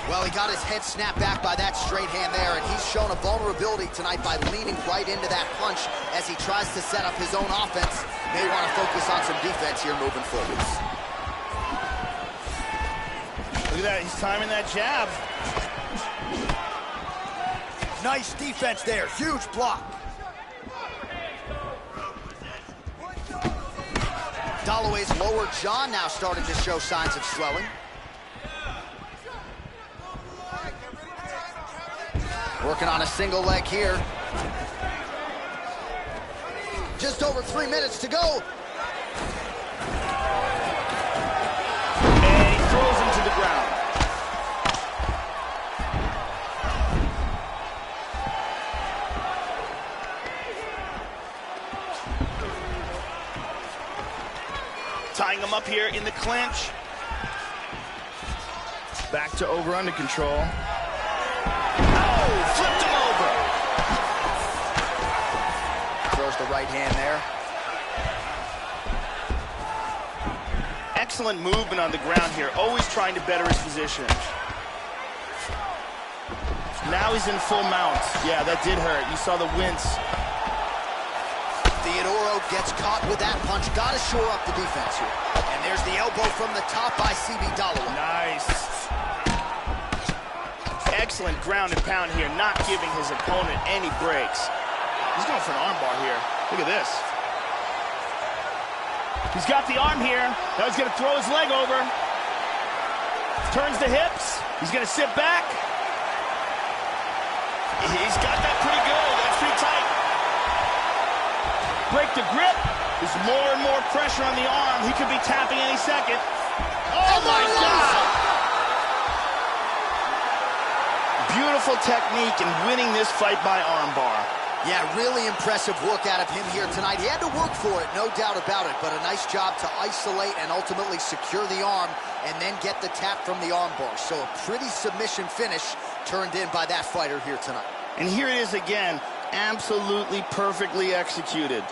Well, he got his head snapped back by that straight hand there, and he's shown a vulnerability tonight by leaning right into that punch as he tries to set up his own offense. May want to focus on some defense here moving forward. Look at that, he's timing that jab. Nice defense there, huge block. Galloway's lower jaw now starting to show signs of swelling. Working on a single leg here. Just over 3 minutes to go. And he throws him to the ground. Tying him up here in the clinch. Back to over-under control. Oh, flipped him over. Throws the right hand there. Excellent movement on the ground here, always trying to better his position. Now he's in full mount. Yeah, that did hurt. You saw the wince. Theodoro gets caught with that punch. Got to shore up the defense here. And there's the elbow from the top by CB Galloway. Nice. Excellent ground and pound here, not giving his opponent any breaks. He's going for an armbar here. Look at this. He's got the arm here. Now he's going to throw his leg over. Turns the hips. He's going to sit back. He's got that pretty good. That's pretty tight. Break the grip. There's more and more pressure on the arm. He could be tapping any second. Oh, my God! Beautiful technique in winning this fight by armbar. Yeah, really impressive work out of him here tonight. He had to work for it, no doubt about it, but a nice job to isolate and ultimately secure the arm and then get the tap from the armbar. So a pretty submission finish turned in by that fighter here tonight. And here it is again, absolutely perfectly executed.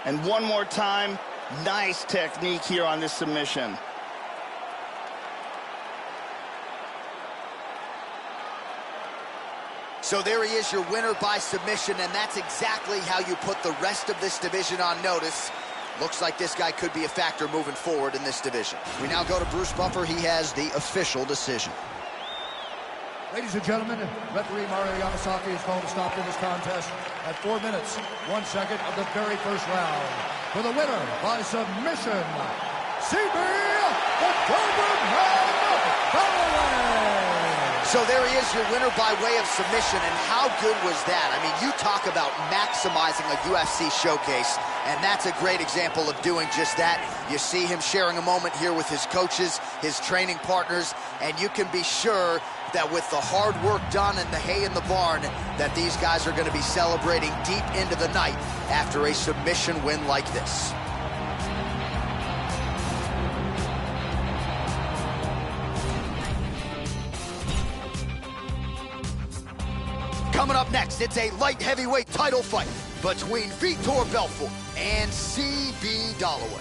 And one more time, nice technique here on this submission. So there he is, your winner by submission, and that's exactly how you put the rest of this division on notice. Looks like this guy could be a factor moving forward in this division. We now go to Bruce Buffer. He has the official decision. Ladies and gentlemen, referee Mario Yamasaki is called to stop in this contest at 4 minutes, 1 second of the very first round. For the winner by submission, CB, the Doberman Holloway. So there he is, your winner by way of submission, and how good was that? I mean, you talk about maximizing a UFC showcase, and that's a great example of doing just that. You see him sharing a moment here with his coaches, his training partners, and you can be sure that with the hard work done and the hay in the barn, that these guys are going to be celebrating deep into the night after a submission win like this. Coming up next, it's a light heavyweight title fight between Vitor Belfort and CB Dollaway.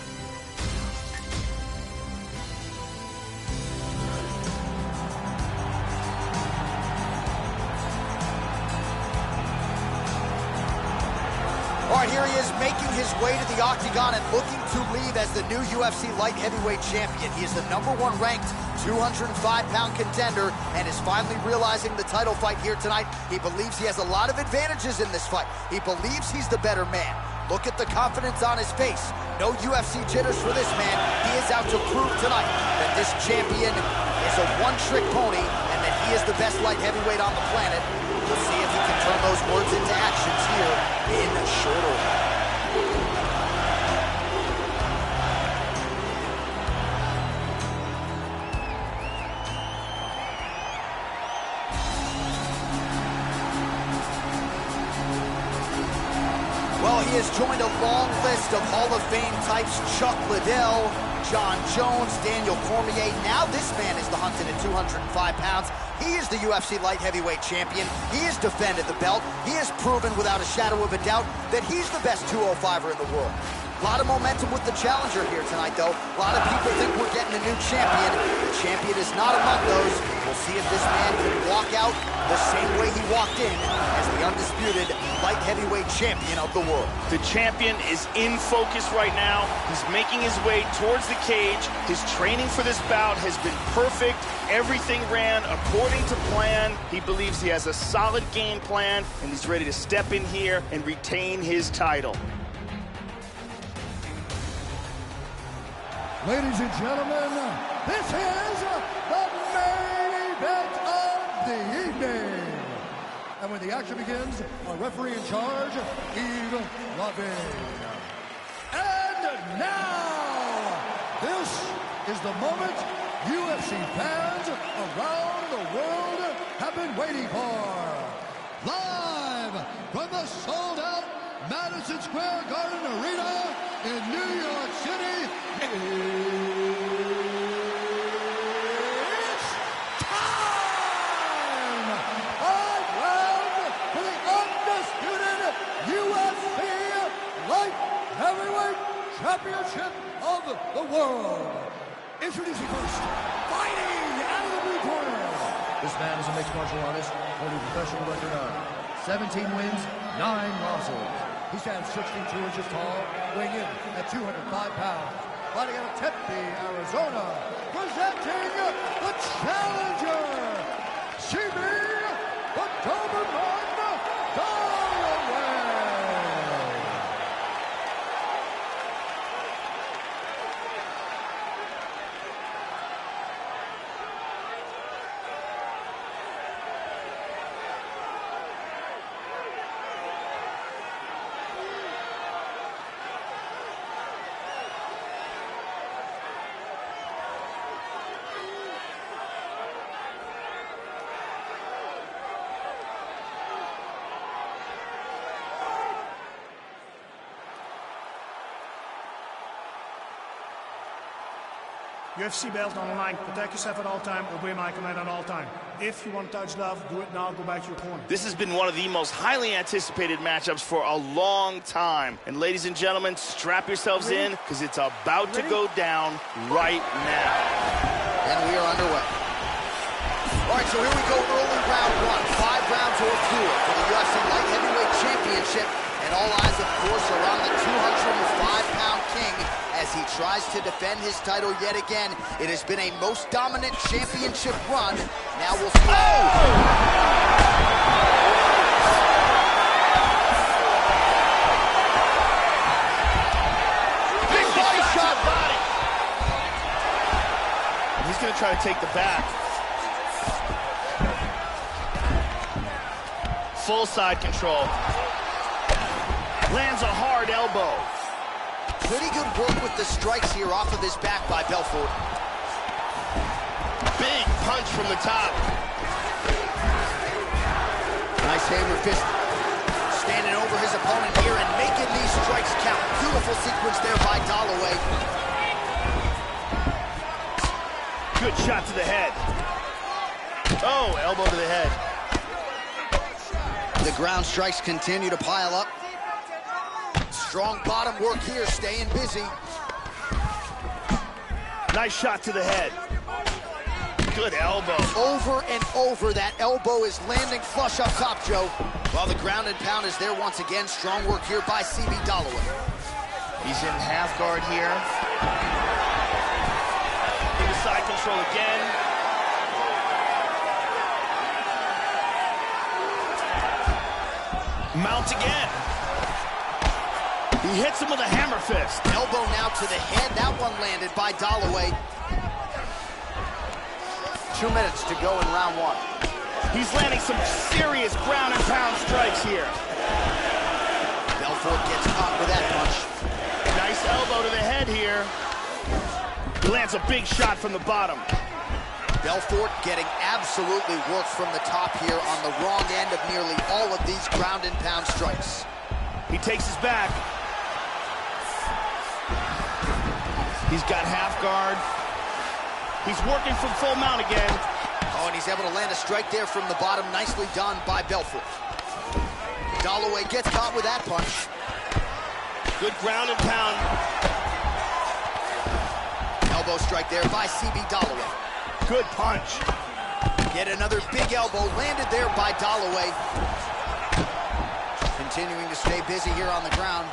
All right, here he is making his way to the octagon and looking to leave as the new UFC light heavyweight champion. He is the #1 ranked 205-pound contender and is finally realizing the title fight here tonight. He believes he has a lot of advantages in this fight. He believes he's the better man. Look at the confidence on his face. No UFC jitters for this man. He is out to prove tonight that this champion is a one-trick pony and that he is the best light heavyweight on the planet. We'll see if he can turn those words into actions here in short order. Well, he has joined a long list of Hall of Fame types: Chuck Liddell, John Jones, Daniel Cormier. Now this man is the hunted at 205 pounds. He is the UFC light heavyweight champion. He has defended the belt. He has proven without a shadow of a doubt that he's the best 205er in the world. A lot of momentum with the challenger here tonight, though. A lot of people think we're getting a new champion. The champion is not among those. We'll see if this man can walk out the same way he walked in as the undisputed light heavyweight champion of the world. The champion is in focus right now. He's making his way towards the cage. His training for this bout has been perfect. Everything ran according to plan. He believes he has a solid game plan, and he's ready to step in here and retain his title. Ladies and gentlemen, this is the main event of the evening. And when the action begins, our referee in charge, Yves Lavigne. And now, this is the moment UFC fans around the world have been waiting for. Live from the sold-out Madison Square Garden Arena in New York City, it's time! 5 rounds for the undisputed UFC Light Heavyweight Championship of the world. Introducing first, fighting out of the blue corner. This man is a mixed martial artist holding a professional record of 17 wins, 9 losses. He stands 62 inches tall, weighing in at 205 pounds. Fighting out of Tempe, Arizona, presenting the challenger, CB, the Doberman Holloway. UFC belt on the line. Protect yourself at all time. Obey my command at all time. If you want to touch love, do it now. Go back to your corner. This has been one of the most highly anticipated matchups for a long time. And ladies and gentlemen, strap yourselves in, because it's about to go down right now. And we are underway. All right, so here we go, early round 1. 5 rounds Bellator tour for the UFC Light Heavyweight Championship. And all eyes, of course, are on the 205-pound king as he tries to defend his title yet again. It has been a most dominant championship run. Now we'll see. Big body shot. Body. He's going to try to take the back. Full side control. Lands a hard elbow. Pretty good work with the strikes here off of his back by Belfort. Big punch from the top. Nice hammer fist. Standing over his opponent here and making these strikes count. Beautiful sequence there by Dalloway. Good shot to the head. Oh, elbow to the head. The ground strikes continue to pile up. Strong bottom work here, staying busy. Nice shot to the head. Good elbow. Over and over, that elbow is landing flush up top, Joe. While the ground and pound is there once again. Strong work here by CB Dalloway. He's in half guard here. Into side control again. Mount again. He hits him with a hammer fist. Elbow now to the head. That one landed by Dalloway. 2 minutes to go in round one. He's landing some serious ground and pound strikes here. Belfort gets caught with that punch. Nice elbow to the head here. He lands a big shot from the bottom. Belfort getting absolutely worked from the top here on the wrong end of nearly all of these ground and pound strikes. He takes his back. He's got half guard. He's working from full mount again. Oh, and he's able to land a strike there from the bottom. Nicely done by Belfort. Dalloway gets caught with that punch. Good ground and pound. Elbow strike there by CB Dalloway. Good punch. Yet another big elbow landed there by Dalloway. Continuing to stay busy here on the ground.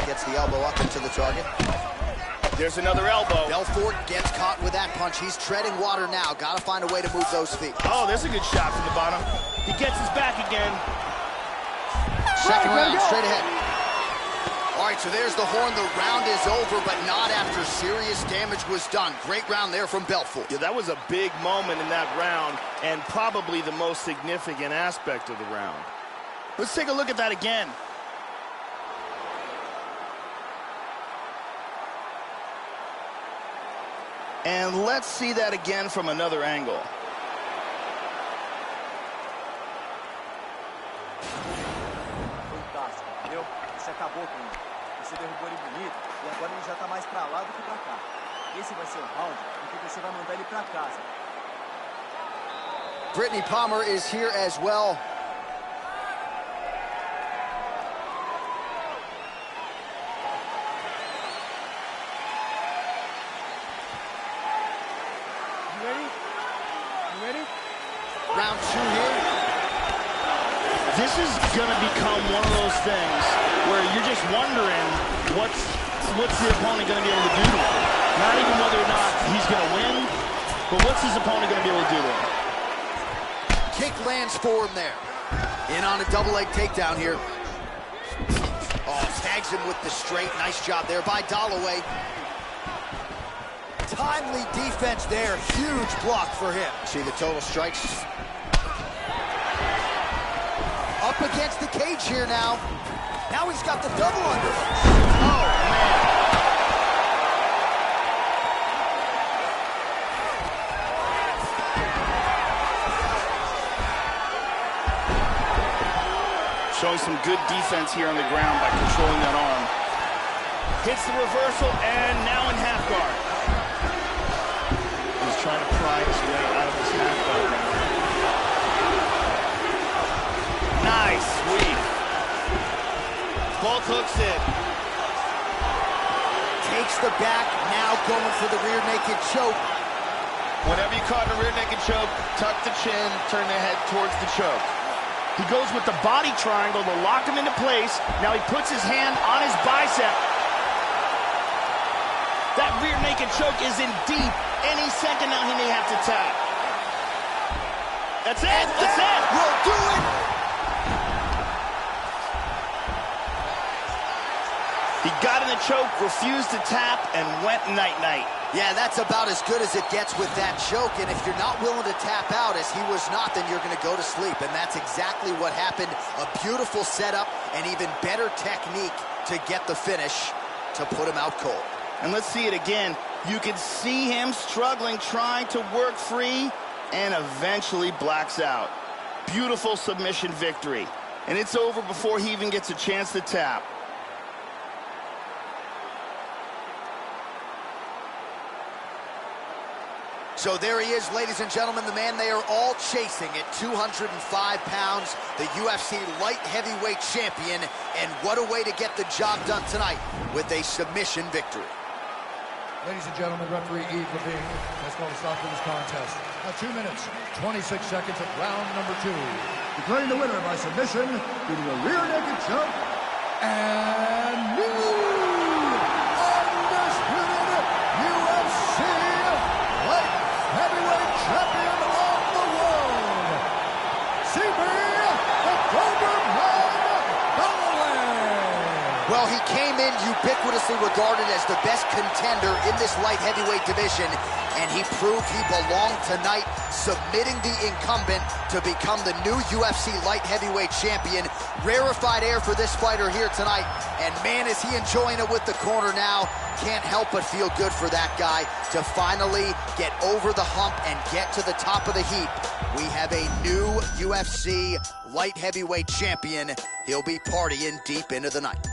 Gets the elbow up into the target. There's another elbow. Belfort gets caught with that punch. He's treading water now. Got to find a way to move those feet. Oh, there's a good shot from the bottom. He gets his back again. Second round, straight ahead. All right, so there's the horn. The round is over, but not after serious damage was done. Great round there from Belfort. Yeah, that was a big moment in that round, and probably the most significant aspect of the round. Let's take a look at that again. And let's see that again from another angle. Fantástico, entendeu? Você acabou com ele. Você derrubou ele bonito e agora ele já tá mais pra lá do que pra cá. Esse vai ser o round em que você vai mandar ele pra casa. Brittany Palmer is here as well. Round two here. This is going to become one of those things where you're just wondering what's the opponent going to be able to do to him. Not even whether or not he's going to win, but what's his opponent going to be able to do to him. Kick lands for him there. In on a double leg takedown here. Oh, tags him with the straight. Nice job there by Dalloway. Timely defense there. Huge block for him. See the total strikes. Up against the cage here now. Now he's got the double underhook. Oh, man. Showing some good defense here on the ground by controlling that arm. Hits the reversal and now in half guard. He's trying to pry his way out of his half guard now. Nice sweep. Both hooks in. Fakes the back, now going for the rear naked choke. Whenever you caught in a rear naked choke, tuck the chin, turn the head towards the choke. He goes with the body triangle to lock him into place. Now he puts his hand on his bicep. That rear naked choke is in deep. Any second now he may have to tap. That's it. That's it. Will do it. He got in the choke, refused to tap, and went night-night. Yeah, that's about as good as it gets with that choke, and if you're not willing to tap out, as he was not, then you're going to go to sleep, and that's exactly what happened. A beautiful setup, and even better technique to get the finish to put him out cold. And let's see it again. You can see him struggling, trying to work free, and eventually blacks out. Beautiful submission victory, and it's over before he even gets a chance to tap. So there he is, ladies and gentlemen, the man they are all chasing at 205 pounds, the UFC light heavyweight champion, and what a way to get the job done tonight with a submission victory. Ladies and gentlemen, referee Yves Levine has called a stop to this contest. Now 2 minutes, 26 seconds of round number 2. Declaring the winner by submission due to a rear naked choke and new undisputed UFC light heavyweight champion of the world, CB the Doberman Middleweight. Well, he came in ubiquitously regarded as the best contender in this light heavyweight division, and he proved he belonged tonight, submitting the incumbent to become the new UFC light heavyweight champion. Rarefied air for this fighter here tonight, and man, is he enjoying it with the corner now. Can't help but feel good for that guy to finally get over the hump and get to the top of the heap. We have a new UFC light heavyweight champion. He'll be partying deep into the night.